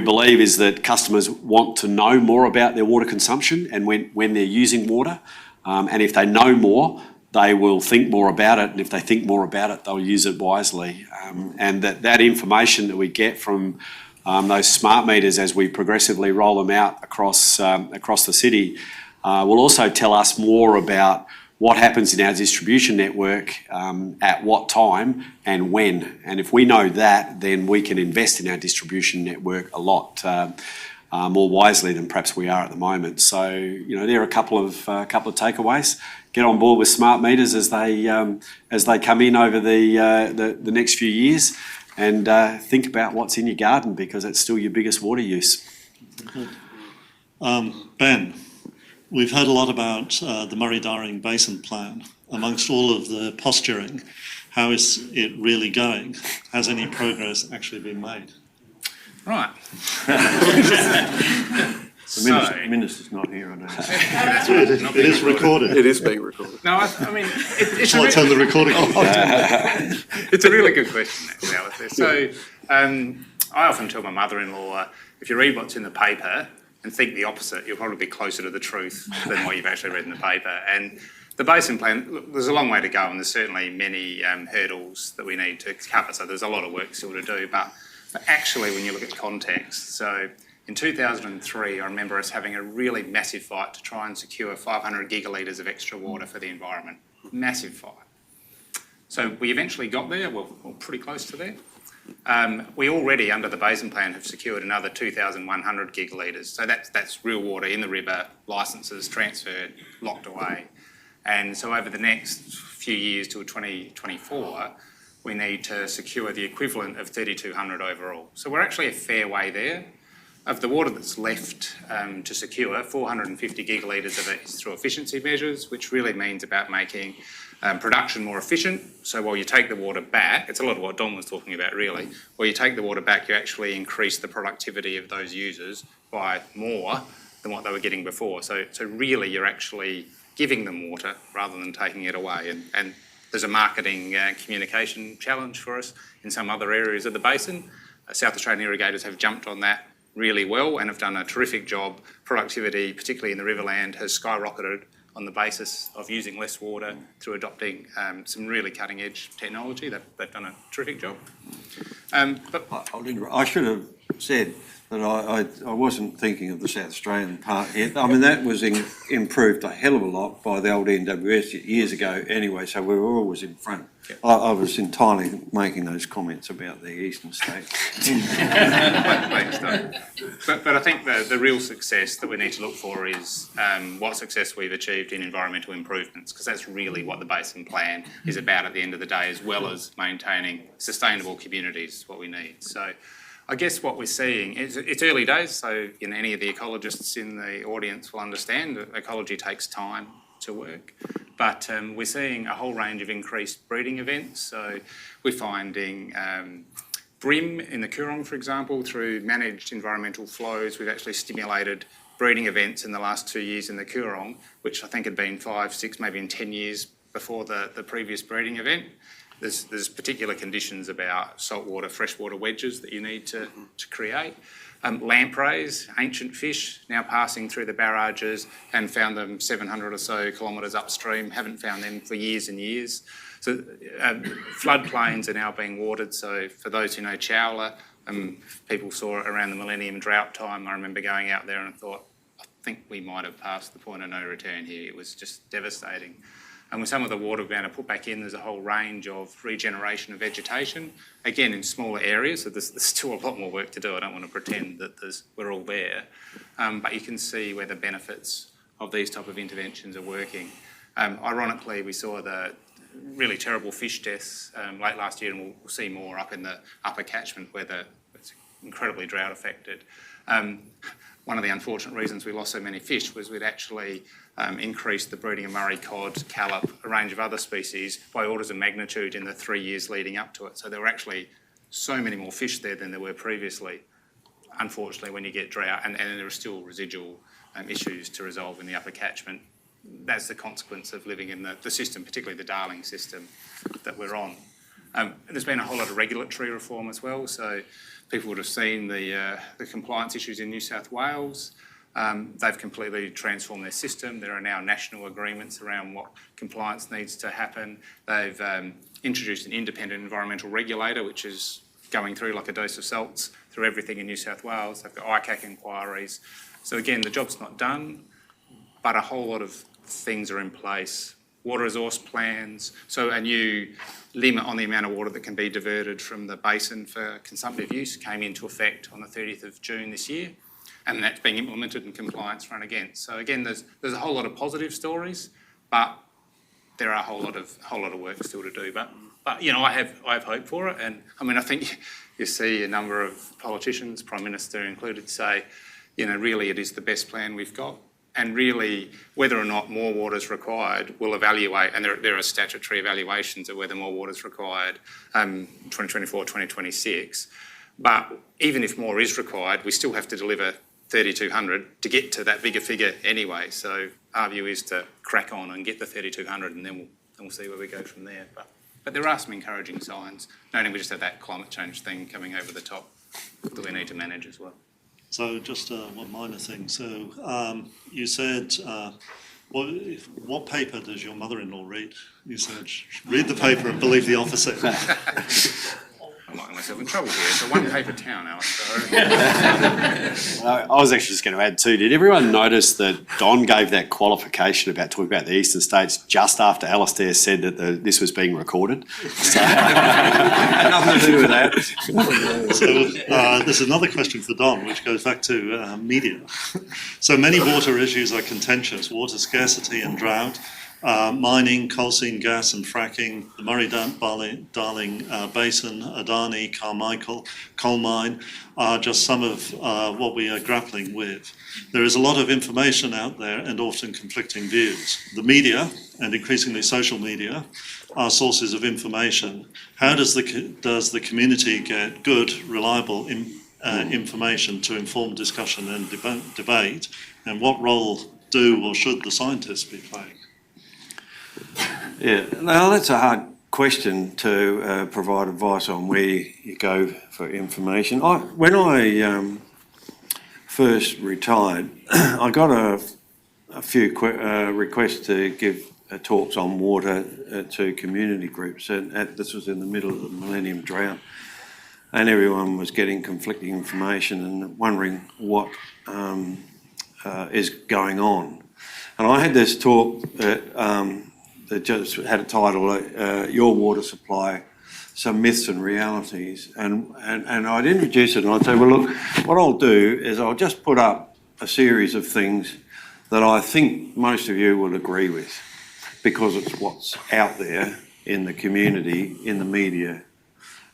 believe is that customers want to know more about their water consumption and when they're using water, and if they know more, they will think more about it, and if they think more about it, they'll use it wisely. And that information that we get from those smart meters as we progressively roll them out across the city will also tell us more about what happens in our distribution network at what time and when. And if we know that, then we can invest in our distribution network a lot more wisely than perhaps we are at the moment. So there are a couple of takeaways. Get on board with smart meters as they come in over the next few years. And think about what's in your garden, because it's still your biggest water use. Ben, we've heard a lot about the Murray-Darling Basin plan. Amongst all of the posturing, how is it really going? Has any progress actually been made? Right. The minister's not here, I know. It is recorded. It is being recorded. No, I mean, Shall I turn the recording off? it's a really good question, actually, Alistair. So I often tell my mother-in-law, if you read what's in the paper and think the opposite, you'll probably be closer to the truth than what you've actually read in the paper. And the Basin Plan, look, there's a long way to go, and there's certainly many hurdles that we need to cover, so there's a lot of work still to do. But actually, when you look at context, so in 2003, I remember us having a really massive fight to try and secure 500 gigalitres of extra water for the environment. Massive fight. So we eventually got there, well pretty close to there. We already, under the Basin Plan, have secured another 2,100 gigalitres. So that's real water in the river, licences transferred, locked away. And so over the next few years till 2024, we need to secure the equivalent of 3,200 overall. So we're actually a fair way there. Of the water that's left to secure, 450 gigalitres of it is through efficiency measures, which really means about making production more efficient. So while you take the water back, it's a lot of what Don was talking about really, while you take the water back, you actually increase the productivity of those users by more than what they were getting before. So really you're actually giving them water rather than taking it away. And there's a marketing communication challenge for us in some other areas of the basin. South Australian irrigators have jumped on that really well and have done a terrific job. Productivity, particularly in the Riverland, has skyrocketed on the basis of using less water through adopting some really cutting-edge technology. They've done a terrific job. I should have said that I wasn't thinking of the South Australian part here. I mean, that was improved a hell of a lot by the old NWS years ago anyway, so we were always in front. Yep. I was entirely making those comments about the eastern states. Thanks, Doug. But I think the real success that we need to look for is what success we've achieved in environmental improvements, because that's really what the Basin Plan is about at the end of the day, as well as maintaining sustainable communities, what we need. So I guess what we're seeing is it's early days, so any of the ecologists in the audience will understand that ecology takes time to work. But we're seeing a whole range of increased breeding events. So we're finding bream in the Coorong, for example, through managed environmental flows. We've actually stimulated breeding events in the last 2 years in the Coorong, which I think had been 5, 6, maybe in 10 years before the previous breeding event. There's particular conditions about saltwater, freshwater wedges that you need to create. Lampreys, ancient fish, now passing through the barrages, and found them 700 or so kilometres upstream, haven't found them for years and years. So floodplains are now being watered. So for those who know Chowla, people saw it around the millennium drought time. I remember going out there and thought, I think we might have passed the point of no return here. It was just devastating. And with some of the water we're going to put back in, there's a whole range of regeneration of vegetation, again in smaller areas, so there's still a lot more work to do. I don't want to pretend that we're all there, but you can see where the benefits of these type of interventions are working. Ironically, we saw the really terrible fish deaths late last year, and we'll see more up in the upper catchment where it's incredibly drought affected. One of the unfortunate reasons we lost so many fish was we'd actually increased the breeding of Murray cod, callop, a range of other species by orders of magnitude in the 3 years leading up to it. So there were actually so many more fish there than there were previously. Unfortunately, when you get drought, and there are still residual issues to resolve in the upper catchment, that's the consequence of living in the system, particularly the Darling system that we're on. There's been a whole lot of regulatory reform as well. So people would have seen the compliance issues in New South Wales. They've completely transformed their system. There are now national agreements around what compliance needs to happen. They've introduced an independent environmental regulator, which is going through like a dose of salts through everything in New South Wales. They've got ICAC inquiries. So again, the job's not done, but a whole lot of things are in place. Water resource plans, so a new limit on the amount of water that can be diverted from the basin for consumptive use came into effect on the 30th of June this year, and that's being implemented and compliance run against. So again, there's a whole lot of positive stories, but there are a whole lot of work still to do. But I have hope for it, and I mean I think you see a number of politicians, Prime Minister included, say, really it is the best plan we've got. And really, whether or not more water is required, we'll evaluate, and there are statutory evaluations of whether more water is required, 2024, 2026. But even if more is required, we still have to deliver 3,200 to get to that bigger figure anyway. So our view is to crack on and get the 3,200, and then we'll see where we go from there. But there are some encouraging signs, noting we just have that climate change thing coming over the top that we need to manage as well. So just one minor thing. So you said, what paper does your mother-in-law read? You said, read the paper and believe the officer. I'm getting myself in trouble here. It's a one-paper town, Alistair. I was actually just going to add too, did everyone notice that Don gave that qualification about talking about the eastern states just after Alistair said that this was being recorded? So, Nothing to do with that. So there's another question for Don, which goes back to media. So many water issues are contentious: water scarcity and drought, mining, coal seam gas and fracking, the Murray-Darling Basin, Adani, Carmichael, coal mine are just some of what we are grappling with. There is a lot of information out there and often conflicting views. The media, and increasingly social media, are sources of information. How does the community get good, reliable information to inform discussion and debate, and what role do or should the scientists be playing? Yeah, now that's a hard question to provide advice on where you go for information. When I first retired, I got a few requests to give talks on water to community groups, and this was in the middle of the Millennium Drought, and everyone was getting conflicting information and wondering what is going on. And I had this talk that just had a title, Your Water Supply, Some Myths and Realities. And I'd introduce it and I'd say, well, look, what I'll do is I'll just put up a series of things that I think most of you will agree with, because it's what's out there in the community, in the media,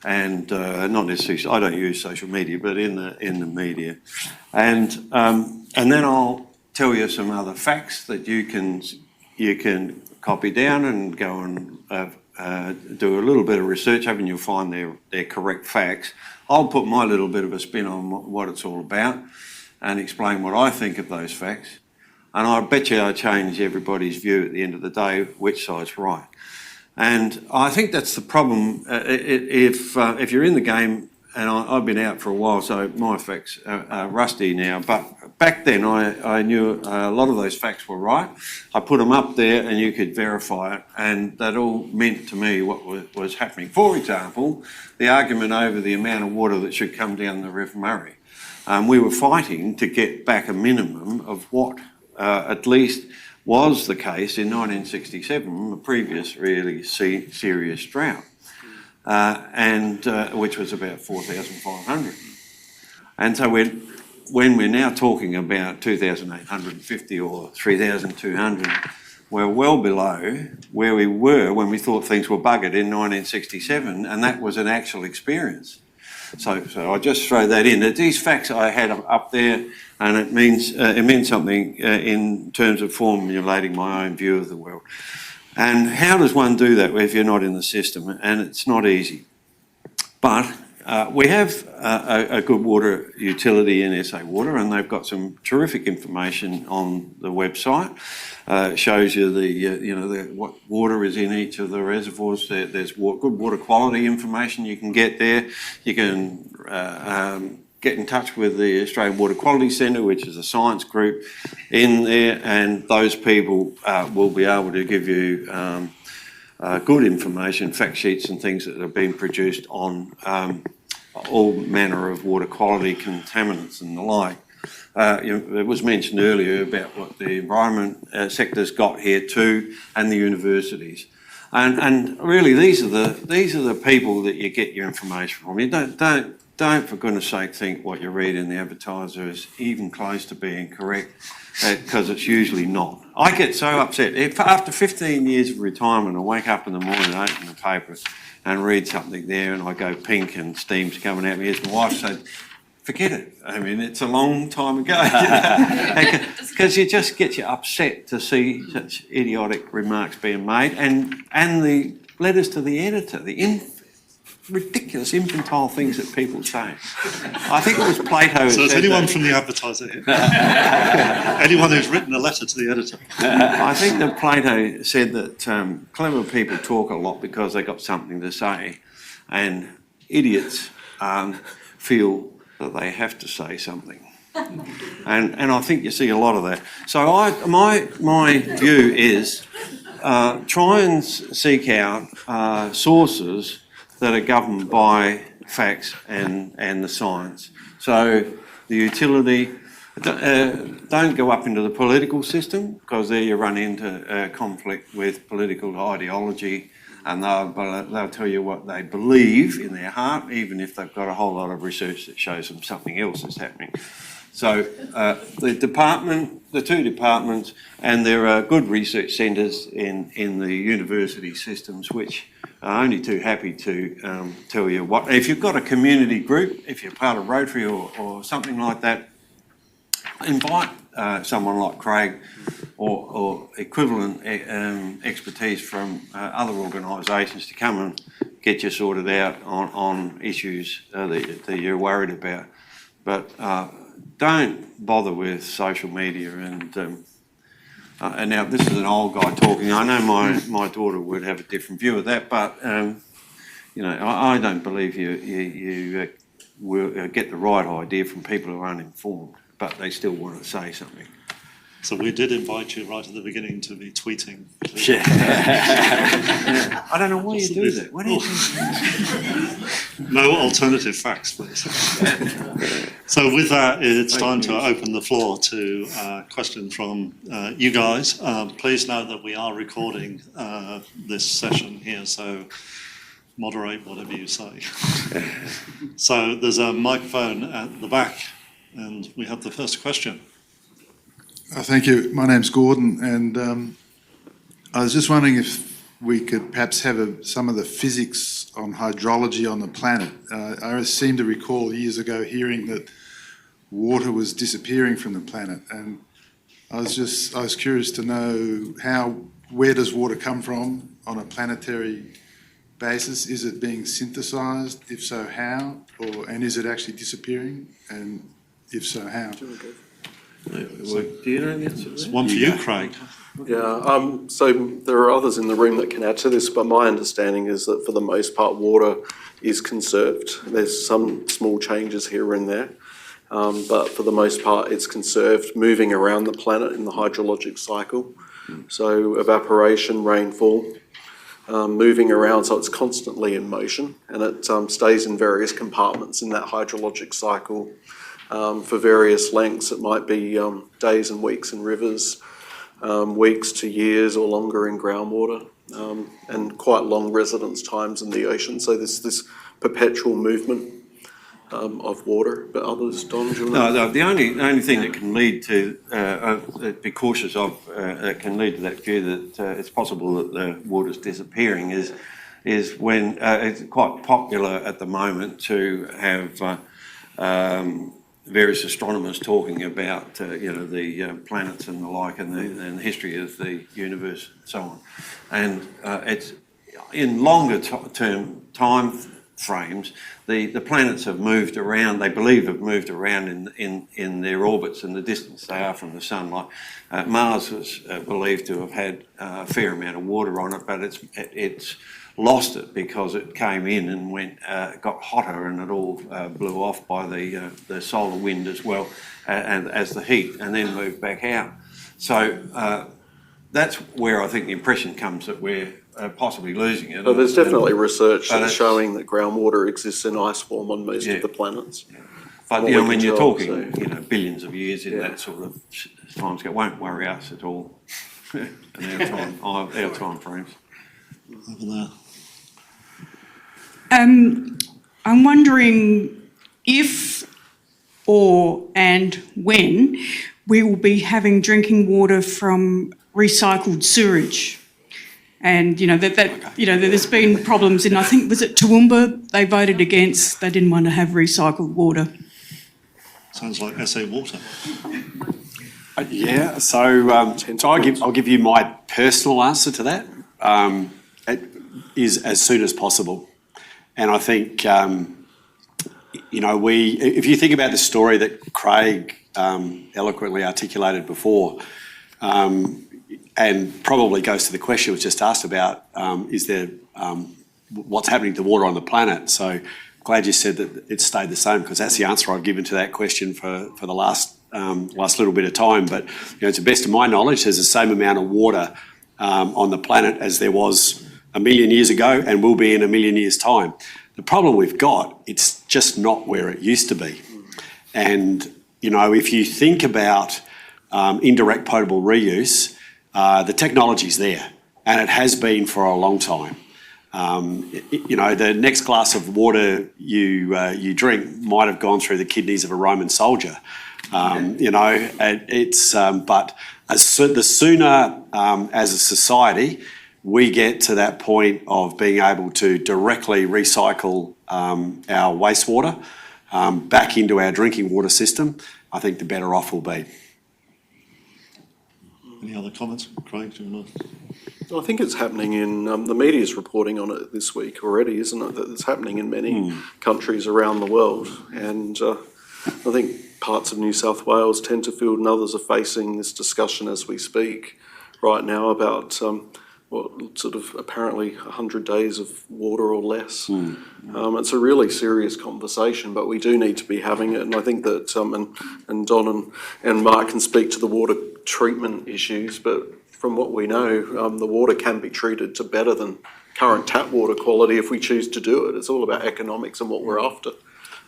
and not necessarily, I don't use social media, but in the media. And then I'll tell you some other facts that you can copy down and go and do a little bit of research over, and you'll find they're correct facts. I'll put my little bit of a spin on what it's all about and explain what I think of those facts. And I bet you I change everybody's view at the end of the day, which side's right. And I think that's the problem. If you're in the game, and I've been out for a while, so my facts are rusty now, but back then I knew a lot of those facts were right. I put them up there and you could verify it, and that all meant to me what was happening. For example, the argument over the amount of water that should come down the River Murray. We were fighting to get back a minimum of what at least was the case in 1967, the previous really serious drought. Which was about 4,500. And so when we're now talking about 2,850 or 3,200, we're well below where we were when we thought things were buggered in 1967, and that was an actual experience. So I just throw that in. These facts I had up there, and it means something in terms of formulating my own view of the world. And how does one do that if you're not in the system? And it's not easy. But we have a good water utility in SA Water, and they've got some terrific information on the website. It shows you what water is in each of the reservoirs. There's good water quality information you can get there. You can get in touch with the Australian Water Quality Centre, which is a science group in there, and those people will be able to give you good information, fact sheets and things that have been produced on all manner of water quality, contaminants and the like. It was mentioned earlier about what the environment sector's got here too, and the universities. And really these are the people that you get your information from. You don't, for goodness sake, think what you read in the advertiser is even close to being correct, because it's usually not. I get so upset. If after 15 years of retirement, I wake up in the morning and open the paper and read something there and I go pink and steam's coming out me. As my wife said, forget it. I mean, it's a long time ago. Because it just gets you upset to see such idiotic remarks being made, and the letters to the editor, ridiculous, infantile things that people say. I think it was Plato. So is anyone from the advertiser here? Anyone who's written a letter to the editor? I think that Plato said that clever people talk a lot because they got something to say, and idiots feel that they have to say something. And I think you see a lot of that. So my view is try and seek out sources that are governed by facts and the science. So the utility, don't go up into the political system, because there you run into conflict with political ideology, and they'll tell you what they believe in their heart, even if they've got a whole lot of research that shows them something else is happening. So the two departments, and there are good research centres in the university systems which are only too happy to tell you what. If you've got a community group, if you're part of Rotary or something like that, invite someone like Craig or equivalent expertise from other organisations to come and get you sorted out on issues that you're worried about. But don't bother with social media and now this is an old guy talking. I know my daughter would have a different view of that, but I don't believe you will get the right idea from people who are uninformed. but they still want to say something. So we did invite you right at the beginning to be tweeting. Yeah. I don't know why you do that. Why do you do that? No alternative facts, please. So with that, it's time to open the floor to questions from you guys. Please note that we are recording this session here, so moderate whatever you say. So there's a microphone at the back, and we have the first question. Thank you. My name's Gordon, and I was just wondering if we could perhaps have some of the physics on hydrology on the planet. I seem to recall years ago hearing that water was disappearing from the planet, and I was curious to know where does water come from on a planetary basis? Is it being synthesised? If so, how? And is it actually disappearing? And if so, how? Do you know the answer to It's that? one for you, Craig. Yeah, so there are others in the room that can add to this, but my understanding is that for the most part, water is conserved. There's some small changes here and there, but for the most part, it's conserved, moving around the planet in the hydrologic cycle. So evaporation, rainfall, moving around, so it's constantly in motion, and it stays in various compartments in that hydrologic cycle for various lengths. It might be days and weeks in rivers, weeks to years or longer in groundwater, and quite long residence times in the ocean. So there's this perpetual movement of water. But others, Don, do you want to... No, the only thing that can lead to, be cautious of, that can lead to that view that it's possible that the water's disappearing is when it's quite popular at the moment to have various astronomers talking about the planets and the like, and the history of the universe and so on. And it's in longer term time frames, the planets have moved around. They believe have moved around in their orbits and the distance they are from the sun. Like Mars was believed to have had a fair amount of water on it, but it's lost it because it came in and got hotter, and it all blew off by the solar wind as well, and as the heat, and then moved back out. So that's where I think the impression comes that we're possibly losing it. So there's definitely research that's showing that groundwater exists in ice form on most of the planets. But when you're talking, billions of years in that sort of time scale, won't worry us at all. And our time frames. Over there. I'm wondering if and when we will be having drinking water from recycled sewage. And, there's been problems in, I think, was it Toowoomba? They voted against, they didn't want to have recycled water. Sounds like SA Water. Yeah, so I'll give you my personal answer to that. It is as soon as possible. And I think, if you think about the story that Craig eloquently articulated before, and probably goes to the question was just asked about, is there what's happening to water on the planet? So glad you said that it stayed the same, because that's the answer I've given to that question for the last little bit of time. But to the best of my knowledge, there's the same amount of water on the planet as there was 1 million years ago and will be in 1 million years' time. The problem we've got, it's just not where it used to be. And, if you think about indirect potable reuse, the technology's there, and it has been for a long time. The next glass of water you drink might have gone through the kidneys of a Roman soldier. But the sooner as a society we get to that point of being able to directly recycle our wastewater back into our drinking water system, I think the better off we'll be. Any other comments? Craig, do you want to... I think it's happening in, the media's reporting on it this week already, isn't it? That it's happening in many countries around the world. And I think parts of New South Wales, Tenterfield and others are facing this discussion as we speak right now about sort of apparently 100 days of water or less. It's a really serious conversation, but we do need to be having it. And I think that, and Don and Mark can speak to the water treatment issues, but from what we know, the water can be treated to better than current tap water quality if we choose to do it. It's all about economics and what we're after.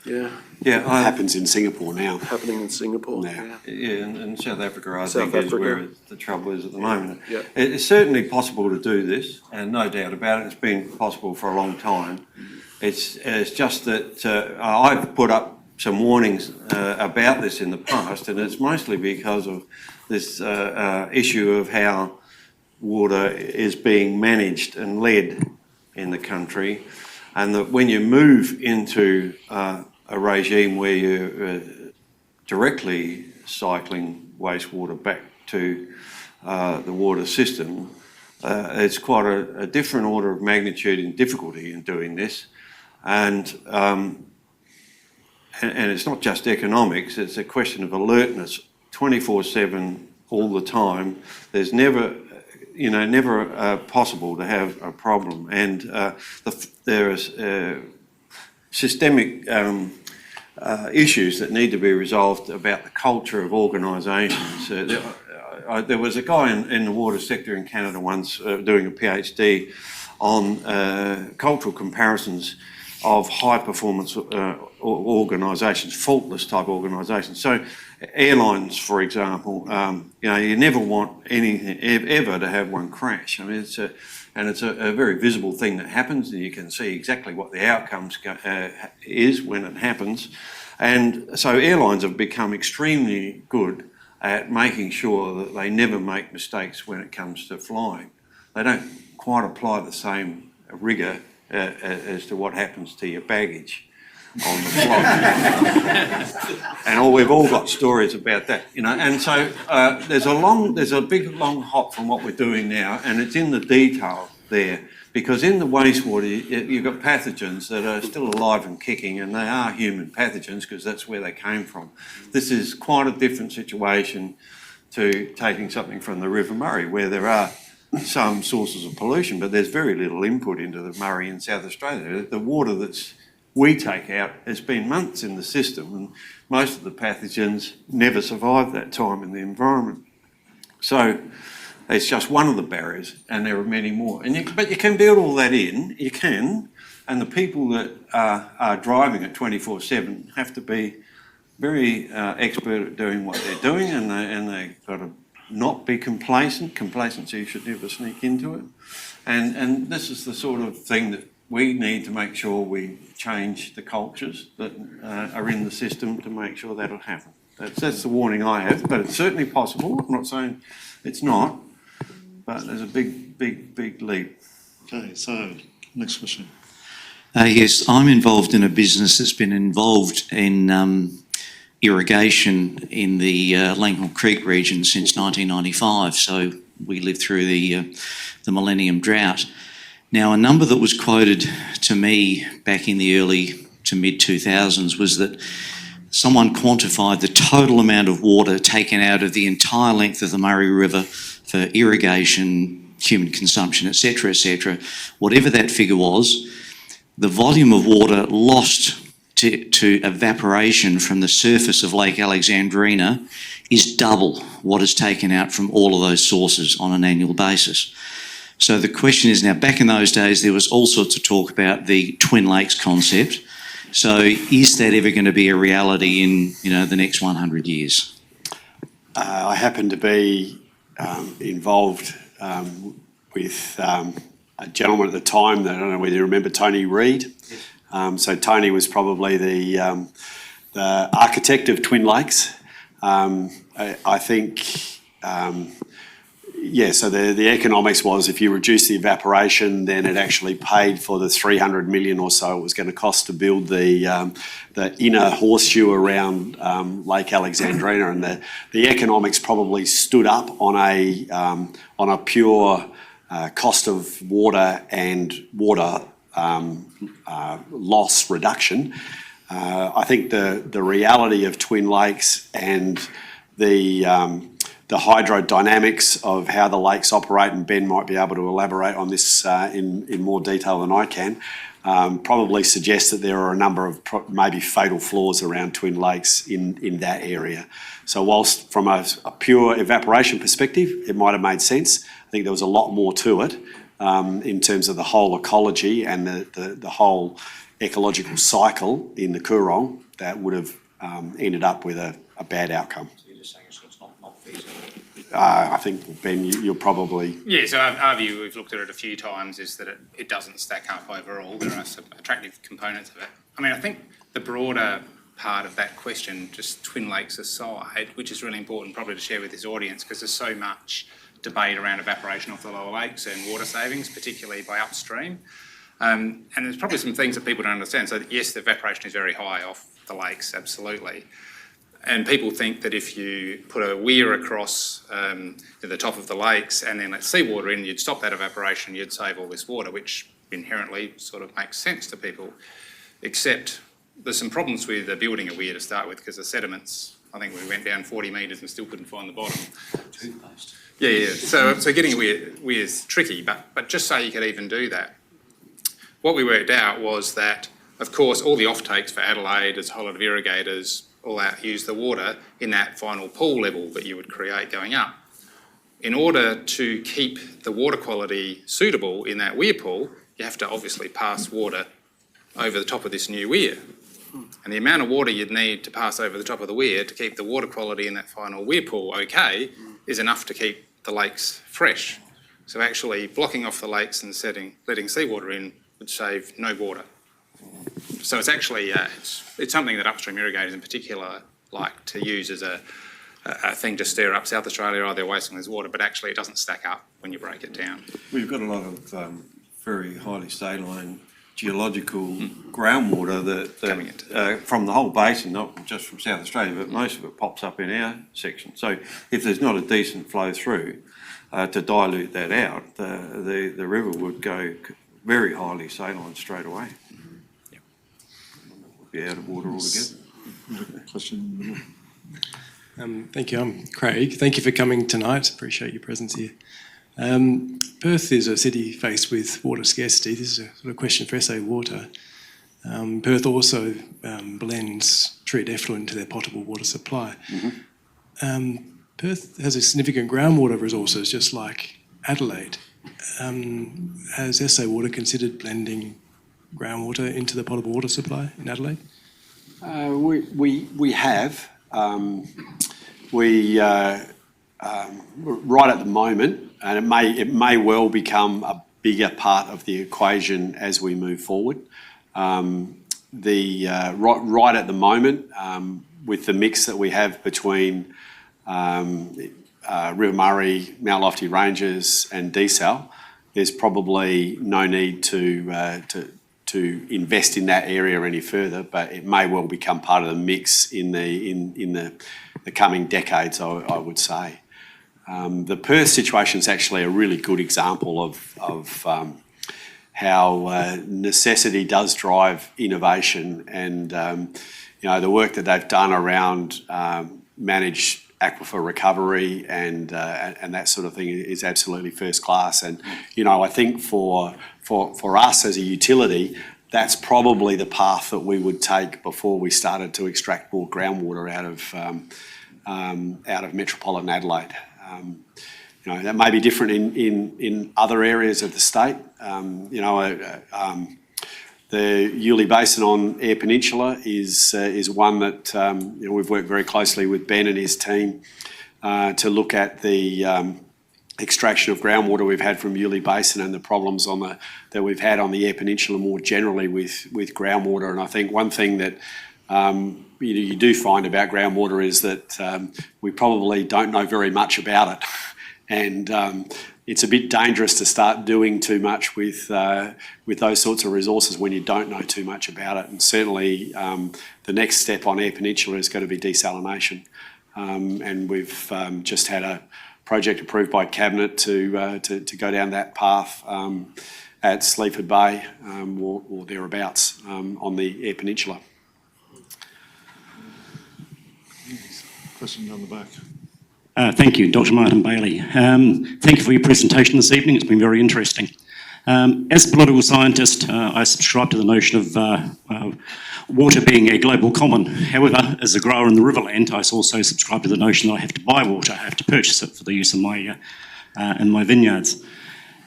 Yeah. It happens in Singapore now. Happening in Singapore. Yeah. And South Africa, I South think, is Africa. where the trouble is at the moment. Yeah. It's certainly possible to do this, and no doubt about it, it's been possible for a long time. It's just that I've put up some warnings about this in the past, and it's mostly because of this issue of how water is being managed and led in the country, and that when you move into a regime where you're directly cycling wastewater back to the water system, it's quite a different order of magnitude in difficulty in doing this, and it's not just economics, it's a question of alertness 24/7 all the time. There's never possible to have a problem, and there are systemic issues that need to be resolved about the culture of organisations. There was a guy in the water sector in Canada once doing a PhD on cultural comparisons of high performance organisations, faultless type organisations. So airlines, for example, you never want anything ever to have one crash. I mean, it's a very visible thing that happens, and you can see exactly what the outcomes is when it happens. And so airlines have become extremely good at making sure that they never make mistakes when it comes to flying. They don't quite apply the same rigour as to what happens to your baggage on the flight. And we've all got stories about that, and so there's a big long hop from what we're doing now, and it's in the detail there, because in the wastewater you've got pathogens that are still alive and kicking, and they are human pathogens because that's where they came from. This is quite a different situation to taking something from the River Murray, where there are some sources of pollution, but there's very little input into the Murray in South Australia. The water we take out has been months in the system, and most of the pathogens never survive that time in the environment. So it's just one of the barriers, and there are many more. But you can build all that in, you can, and the people that are driving it 24/7 have to be very expert at doing what they're doing, and they've got to not be complacent. Complacency should never sneak into it. And this is the sort of thing that we need to make sure we change the cultures that are in the system to make sure that'll happen. That's the warning I have, but it's certainly possible. I'm not saying it's not, but there's a big leap. Okay, so next question. Yes, I'm involved in a business that's been involved in irrigation in the Langhorne Creek region since 1995. So we lived through the millennium drought. Now, a number that was quoted to me back in the early to mid-2000s was that someone quantified the total amount of water taken out of the entire length of the Murray River for irrigation, human consumption, etc., whatever that figure was, the volume of water lost to evaporation from the surface of Lake Alexandrina is double what is taken out from all of those sources on an annual basis. So the question is now, back in those days, there was all sorts of talk about the Twin Lakes concept. So is that ever going to be a reality in, the next 100 years? I happen to be involved with a gentleman at the time that, I don't know whether you remember Tony Reid. So Tony was probably the architect of Twin Lakes. I think, so the economics was if you reduce the evaporation, then it actually paid for the 300 million or so it was going to cost to build the inner horseshoe around Lake Alexandrina, and the economics probably stood up on a pure cost of water and water loss reduction. I think the reality of Twin Lakes and the hydrodynamics of how the lakes operate, and Ben might be able to elaborate on this in more detail than I can, probably suggests that there are a number of maybe fatal flaws around Twin Lakes in that area. So whilst from a pure evaporation perspective, it might have made sense, I think there was a lot more to it in terms of the whole ecology and the whole ecological cycle in the Coorong that would have ended up with a bad outcome. So you're just saying it's not feasible? I think, Ben, you're probably... Yeah, so our view, we've looked at it a few times, is that it doesn't stack up overall. There are some attractive components of it. I mean, I think the broader part of that question, just Twin Lakes aside, which is really important probably to share with this audience, because there's so much debate around evaporation off the lower lakes and water savings, particularly by upstream. And there's probably some things that people don't understand. So yes, the evaporation is very high off the lakes, absolutely. And people think that if you put a weir across to the top of the lakes and then let seawater in, you'd stop that evaporation, you'd save all this water, which inherently sort of makes sense to people. Except there's some problems with building a weir to start with, because the sediments, I think we went down 40 metres and still couldn't find the bottom. Toothpaste. Yeah. So getting a weir is tricky, but just say you could even do that. What we worked out was that, of course, all the offtakes for Adelaide, there's a whole lot of irrigators, all that use the water in that final pool level that you would create going up. In order to keep the water quality suitable in that weir pool, you have to obviously pass water over the top of this new weir. And the amount of water you'd need to pass over the top of the weir to keep the water quality in that final weir pool okay is enough to keep the lakes fresh. So actually blocking off the lakes and letting seawater in would save no water. So it's actually it's something that upstream irrigators in particular like to use as a thing to stir up South Australia. Oh, they're wasting this water, but actually it doesn't stack up when you break it down. We've got a lot of very highly saline geological groundwater that from the whole basin, not just from South Australia, but most of it pops up in our section. So if there's not a decent flow through to dilute that out, the river would go very highly saline straight away. Be out of water altogether. Question. Thank you. I'm Craig. Thank you for coming tonight. Appreciate your presence here. Perth is a city faced with water scarcity. This is a sort of question for SA Water. Perth also blends treated effluent to their potable water supply. Perth has a significant groundwater resources, just like Adelaide. Has SA Water considered blending groundwater into the potable water supply in Adelaide? We have. Right at the moment, and it may well become a bigger part of the equation as we move forward. Right at the moment, with the mix that we have between River Murray, Mount Lofty Ranges and desal, there's probably no need to invest in that area any further, but it may well become part of the mix in the coming decades, I would say. The Perth situation is actually a really good example of how necessity does drive innovation, and the work that they've done around managed aquifer recovery and that sort of thing is absolutely first class. And I think for us as a utility, that's probably the path that we would take before we started to extract more groundwater out of metropolitan Adelaide. That may be different in other areas of the state. The Yulee Basin on Eyre Peninsula is one that we've worked very closely with Ben and his team to look at the extraction of groundwater we've had from Yulee Basin and the problems that we've had on the Eyre Peninsula more generally with groundwater. And I think one thing that you do find about groundwater is that we probably don't know very much about it, and it's a bit dangerous to start doing too much with those sorts of resources when you don't know too much about it. And certainly the next step on Eyre Peninsula is going to be desalination, and we've just had a project approved by Cabinet to go down that path at Sleaford Bay or thereabouts on the Eyre Peninsula. Question on the back. Thank you, Dr. Martin Bailey. Thank you for your presentation this evening. It's been very interesting. As a political scientist, I subscribe to the notion of water being a global common. However, as a grower in the Riverland, I also subscribe to the notion that I have to buy water. I have to purchase it for the use of my in my vineyards.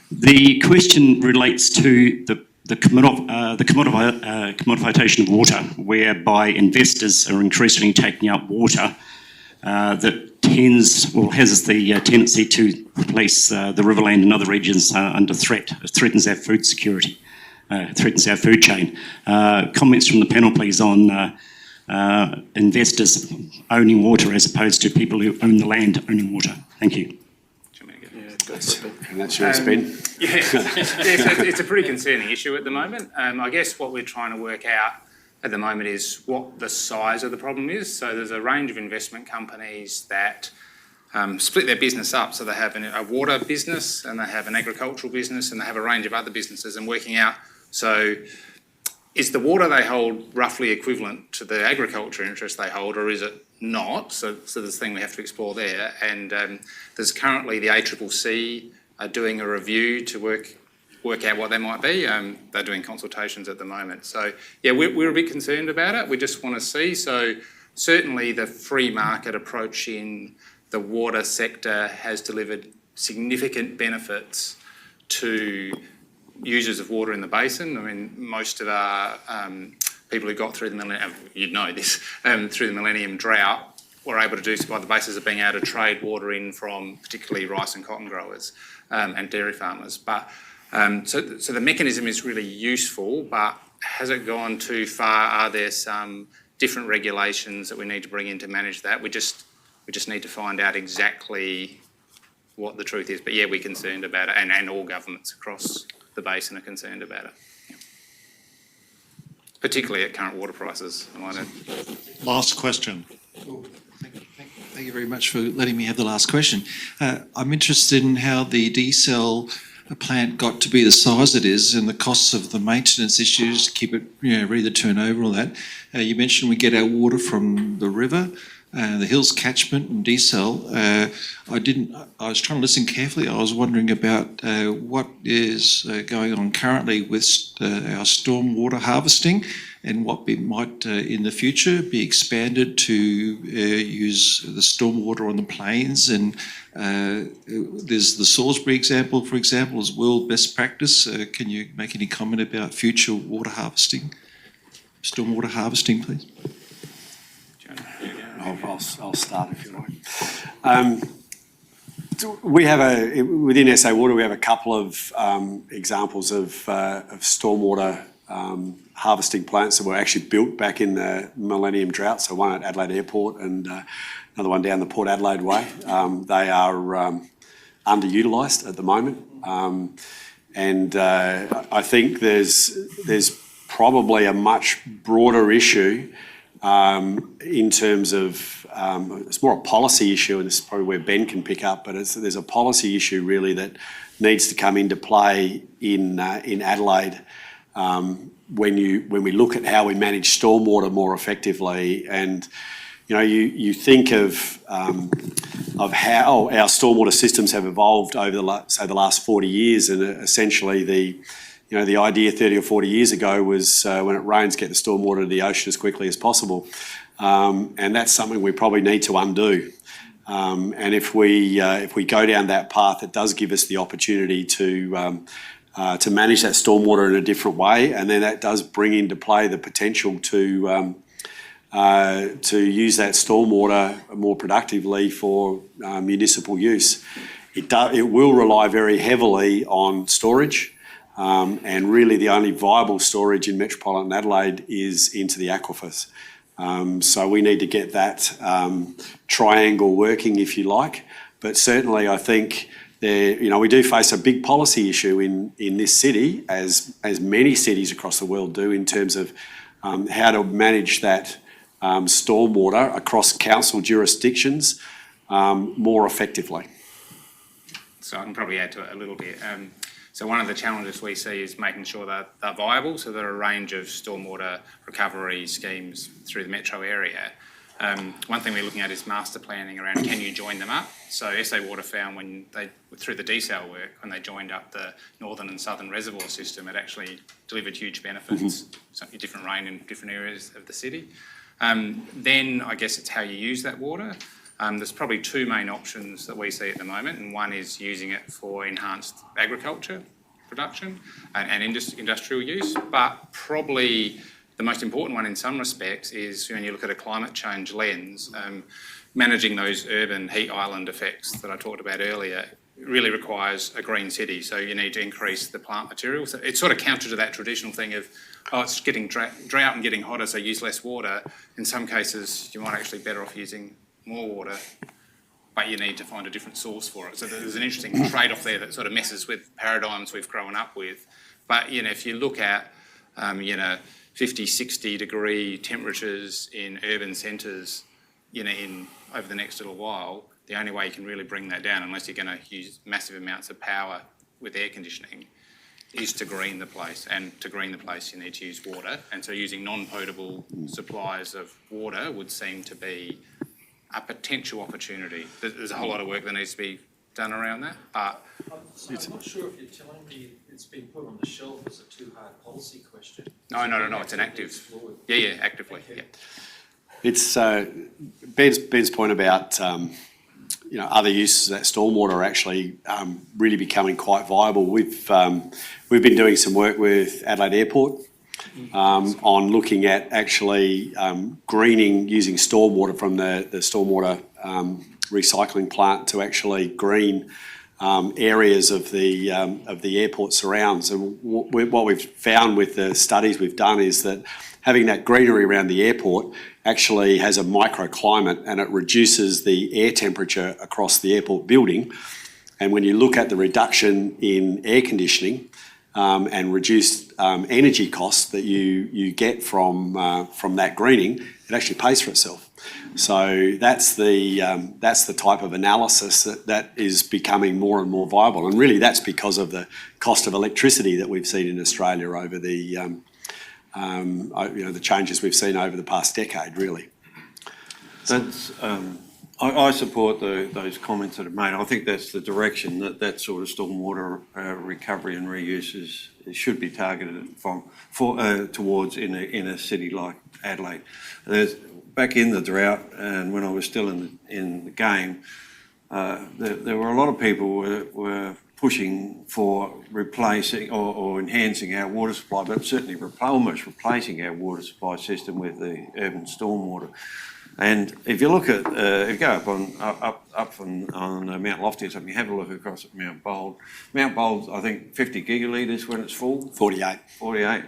The question relates to the commodification of water, whereby investors are increasingly taking out water that has the tendency to place the Riverland and other regions under threat. It threatens our food security, threatens our food chain. Comments from the panel, please, on investors owning water as opposed to people who own the land owning water. Thank you. And that's yours, Ben. It's a pretty concerning issue at the moment. I guess what we're trying to work out at the moment is what the size of the problem is. So there's a range of investment companies that split their business up. So they have a water business and they have an agricultural business and they have a range of other businesses, and working out, so is the water they hold roughly equivalent to the agriculture interest they hold, or is it not? So there's a thing we have to explore there. And there's currently the ACCC doing a review to work out what they might be. They're doing consultations at the moment. So yeah, we're a bit concerned about it. We just want to see. So certainly the free market approach in the water sector has delivered significant benefits to users of water in the basin. I mean, most of our people who got through the millennium, you'd know this, through the millennium drought, were able to do so by the basis of being able to trade water in from particularly rice and cotton growers and dairy farmers. But so the mechanism is really useful, but has it gone too far? Are there some different regulations that we need to bring in to manage that? We just need to find out exactly what the truth is. But yeah, we're concerned about it, and all governments across the basin are concerned about it. Yeah. Particularly at current water prices, I might add. Last question. Thank you very much for letting me have the last question. I'm interested in how the desal plant got to be the size it is and the costs of the maintenance issues to keep it, ready to turn over, all that. You mentioned we get our water from the river, the hills catchment and desal. I was trying to listen carefully. I was wondering about what is going on currently with our stormwater harvesting, and what might in the future be expanded to use the stormwater on the plains. And there's the Salisbury example, for example, as world best practice. Can you make any comment about future water harvesting, stormwater harvesting, please? I'll start if you like. We have within SA Water, we have a couple of examples of stormwater harvesting plants that were actually built back in the millennium drought. So one at Adelaide Airport and another one down the Port Adelaide way. They are underutilised at the moment, and I think there's probably a much broader issue in terms of it's more a policy issue, and this is probably where Ben can pick up. But there's a policy issue really that needs to come into play in Adelaide. When we look at how we manage stormwater more effectively, and you think of how our stormwater systems have evolved over the last 40 years, and essentially the idea 30 or 40 years ago was when it rains, get the stormwater to the ocean as quickly as possible, and that's something we probably need to undo. And if we go down that path, it does give us the opportunity to manage that stormwater in a different way, and then that does bring into play the potential to use that stormwater more productively for municipal use. It will rely very heavily on storage, and really the only viable storage in metropolitan Adelaide is into the aquifers. So we need to get that triangle working, if you like. But certainly I think we do face a big policy issue in this city, as many cities across the world do, in terms of how to manage that stormwater across council jurisdictions more effectively. So I can probably add to it a little bit. So one of the challenges we see is making sure that they're viable. So there are a range of stormwater recovery schemes through the metro area. One thing we're looking at is master planning around can you join them up? So SA Water found when they, through the desal work, when they joined up the northern and southern reservoir system, it actually delivered huge benefits, something different rain in different areas of the city. Then I guess it's how you use that water. There's probably two main options that we see at the moment, and one is using it for enhanced agriculture production and industrial use, but probably the most important one in some respects is when you look at a climate change lens, managing those urban heat island effects that I talked about earlier really requires a green city. So you need to increase the plant material. So it's sort of counter to that traditional thing of, oh, it's getting drought and getting hotter, so use less water. In some cases, you might actually be better off using more water, but you need to find a different source for it. So there's an interesting trade-off there that sort of messes with paradigms we've grown up with. But, you know, if you look at, 50, 60 degree temperatures in urban centres, over the next little while, the only way you can really bring that down, unless you're going to use massive amounts of power with air conditioning, is to green the place. And to green the place, you need to use water. And so using non-potable supplies of water would seem to be a potential opportunity. There's a whole lot of work that needs to be done around that, but I'm not sure if you're telling me it's been put on the shelf as a too hard policy question. No, it's an active. Yeah, actively. Yeah. It's Ben's point about other uses of that stormwater are actually really becoming quite viable. We've been doing some work with Adelaide Airport on looking at actually greening using stormwater from the stormwater recycling plant to actually green areas of the airport surrounds. And what we've found with the studies we've done is that having that greenery around the airport actually has a microclimate and it reduces the air temperature across the airport building. And when you look at the reduction in air conditioning and reduced energy costs that you get from that greening, it actually pays for itself. So that's the type of analysis that is becoming more and more viable, and really that's because of the cost of electricity that we've seen in Australia over the changes we've seen over the past decade, really. That's I support those comments that are made. I think that's the direction that sort of stormwater recovery and reuse should be targeted towards in a city like Adelaide. Back in the drought, and when I was still in the game, there were a lot of people were pushing for replacing or enhancing our water supply, but certainly almost replacing our water supply system with the urban stormwater. And if you look at, if you go up on Mount Lofty or something, you have a look across at Mount Bold. Mount Bold's, I think, 50 gigalitres when it's full. 48. 48.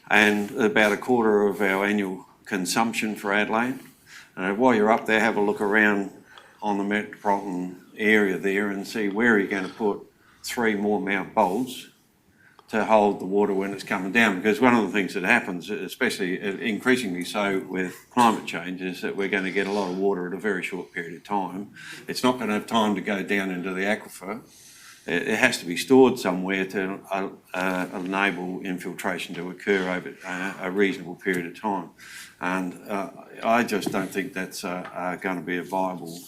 And about a quarter of our annual consumption for Adelaide. While you're up there, have a look around on the metropolitan area there and see where you're going to put 3 more Mount Bolds to hold the water when it's coming down. Because one of the things that happens, especially increasingly so with climate change, is that we're going to get a lot of water at a very short period of time. It's not going to have time to go down into the aquifer. It has to be stored somewhere to enable infiltration to occur over a reasonable period of time. And I just don't think that's going to be a viable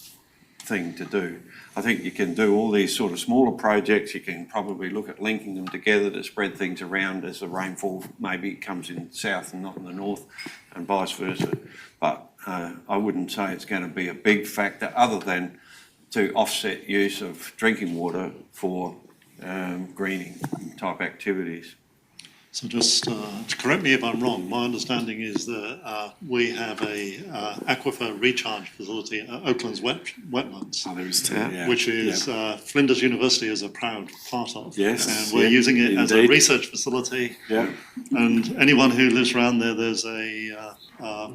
thing to do. I think you can do all these sort of smaller projects. You can probably look at linking them together to spread things around as the rainfall maybe comes in south and not in the north, and vice versa. But I wouldn't say it's going to be a big factor other than to offset use of drinking water for greening type activities. So just to correct me if I'm wrong, my understanding is that we have a aquifer recharge facility at Oakland's wetlands, There is 2, yeah. which is Flinders University is a proud part of. Yes, and we're using it as a indeed. research facility. Yeah. And anyone who lives around there, there's a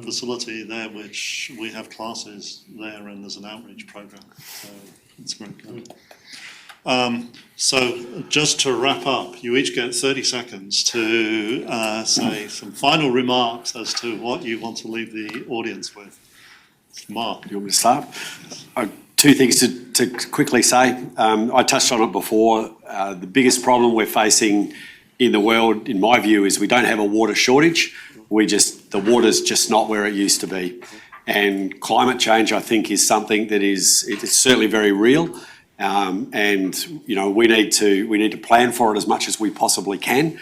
facility there which we have classes there, and there's an outreach program. So it's very good. So just to wrap up, you each get 30 seconds to say some final remarks as to what you want to leave the audience with. Mark. You want me to start? 2 things to quickly say. I touched on it before. The biggest problem we're facing in the world, in my view, is we don't have a water shortage. The water's just not where it used to be. And climate change, I think, is something that it's certainly very real. And we need to plan for it as much as we possibly can.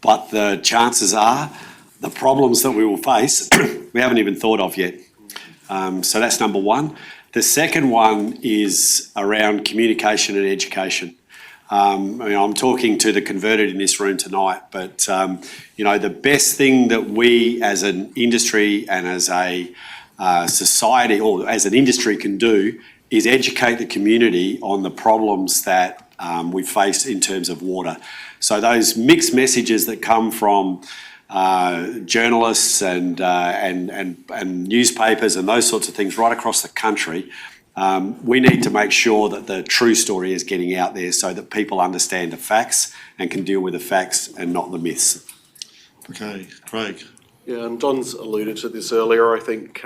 But the chances are, the problems that we will face, we haven't even thought of yet. So that's number one. The second one is around communication and education. I'm talking to the converted in this room tonight, but the best thing that we as an industry and as a society or as an industry can do is educate the community on the problems that we face in terms of water. So those mixed messages that come from journalists and newspapers and those sorts of things right across the country, we need to make sure that the true story is getting out there so that people understand the facts and can deal with the facts and not the myths. Okay, Craig. Yeah, and Don's alluded to this earlier. I think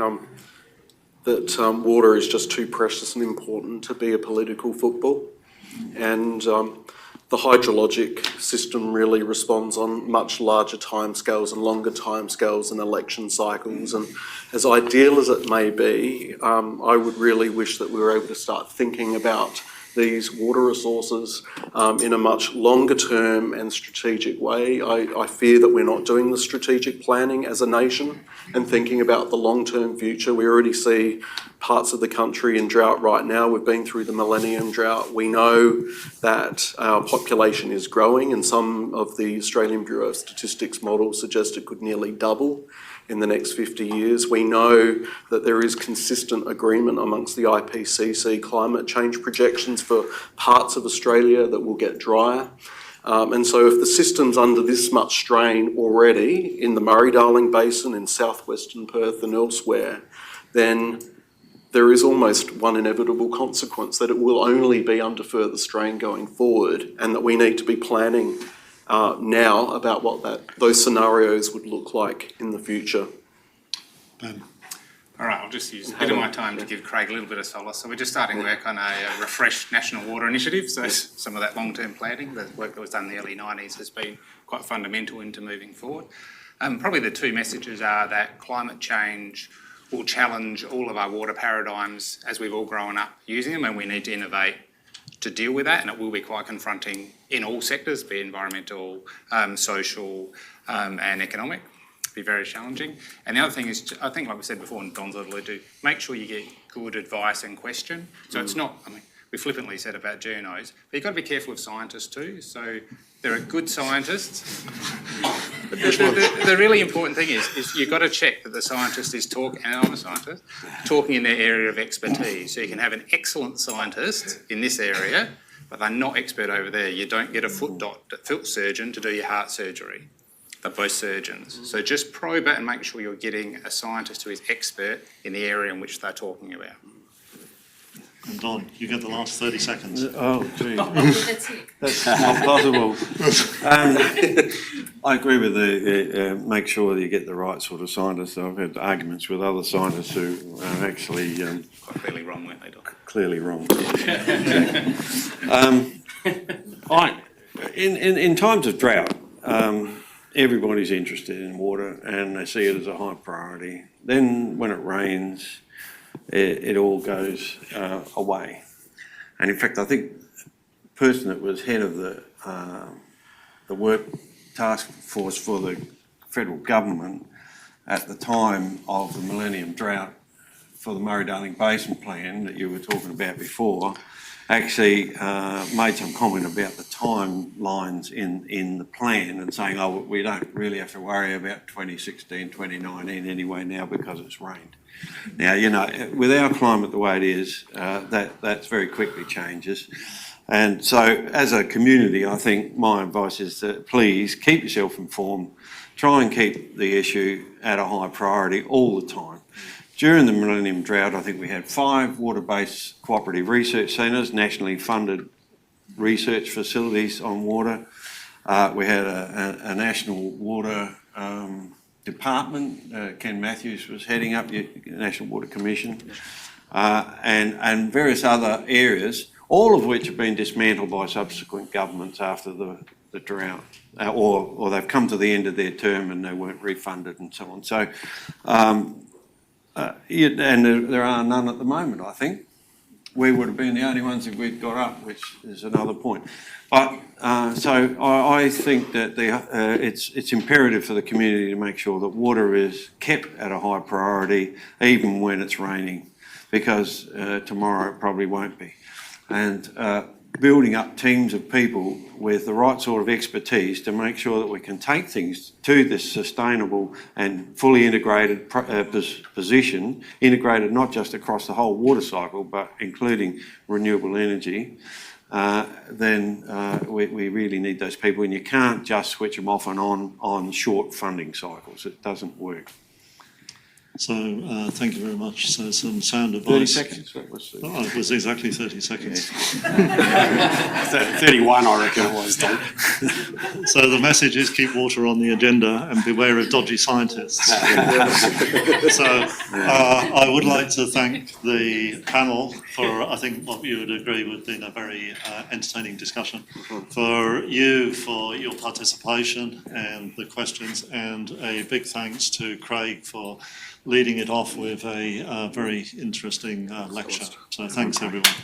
that water is just too precious and important to be a political football. And the hydrologic system really responds on much larger timescales and longer timescales and election cycles. And as ideal as it may be, I would really wish that we were able to start thinking about these water resources in a much longer term and strategic way. I fear that we're not doing the strategic planning as a nation and thinking about the long-term future. We already see parts of the country in drought right now. We've been through the millennium drought. We know that our population is growing, and some of the Australian Bureau of Statistics models suggest it could nearly double in the next 50 years. We know that there is consistent agreement amongst the IPCC climate change projections for parts of Australia that will get drier. And so if the system's under this much strain already in the Murray-Darling Basin, in southwestern Perth and elsewhere, then there is almost one inevitable consequence that it will only be under further strain going forward, and that we need to be planning now about what those scenarios would look like in the future. Ben. All right, I'll just use a bit of my time to give Craig a little bit of solace. So we're just starting work on a refreshed national water initiative. So some of that long-term planning, the work that was done in the early 90s has been quite fundamental into moving forward. Probably the two messages are that climate change will challenge all of our water paradigms as we've all grown up using them, and we need to innovate to deal with that, and it will be quite confronting in all sectors, be it environmental, social and economic. Be very challenging. And the other thing is, I think like we said before, and Don's alluded to, make sure you get good advice and question. So it's not, we flippantly said about journos, but you've got to be careful of scientists too. So there are good scientists. But the really important thing is you've got to check that the scientist is talking, and I'm a scientist, talking in their area of expertise. So you can have an excellent scientist in this area, but they're not expert over there. You don't get a foot surgeon to do your heart surgery. They're both surgeons. So just probe it and make sure you're getting a scientist who is expert in the area in which they're talking about. And Don, you get the last 30 seconds. Oh, gee. That's it. That's not possible. I agree with the make sure that you get the right sort of scientists. I've had arguments with other scientists who are actually Quite clearly wrong, weren't they, Doc? clearly wrong. In times of drought, everybody's interested in water and they see it as a high priority. Then when it rains, it all goes away. And in fact, I think the person that was head of the work task force for the federal government at the time of the millennium drought for the Murray-Darling Basin plan that you were talking about before, actually made some comment about the timelines in the plan and saying, oh, we don't really have to worry about 2016, 2019 anyway now because it's rained. Now, with our climate the way it is, that's very quickly changes. And so as a community, I think my advice is that please keep yourself informed, try and keep the issue at a high priority all the time. During the Millennium Drought, I think we had 5 water-based cooperative research centres, nationally funded research facilities on water. We had a national water department. Ken Matthews was heading up the National Water Commission, and various other areas, all of which have been dismantled by subsequent governments after the drought, or they've come to the end of their term and they weren't refunded and so on. So And there are none at the moment, I think. We would have been the only ones if we'd got up, which is another point. But so I think that it's imperative for the community to make sure that water is kept at a high priority, even when it's raining, because tomorrow it probably won't be. And building up teams of people with the right sort of expertise to make sure that we can take things to this sustainable and fully integrated position, integrated not just across the whole water cycle, but including renewable energy, then we really need those people. And you can't just switch them off and on short funding cycles. It doesn't work. So thank you very much. So some sound 30 advice. seconds? That was Oh, it was exactly 30 seconds. 31, I reckon it was, Don. So the message is keep water on the agenda and beware of dodgy scientists. So I would like to thank the panel for, I think what you would agree would have been a very entertaining discussion, for you for your participation and the questions, and a big thanks to Craig for leading it off with a very interesting lecture. So thanks everyone.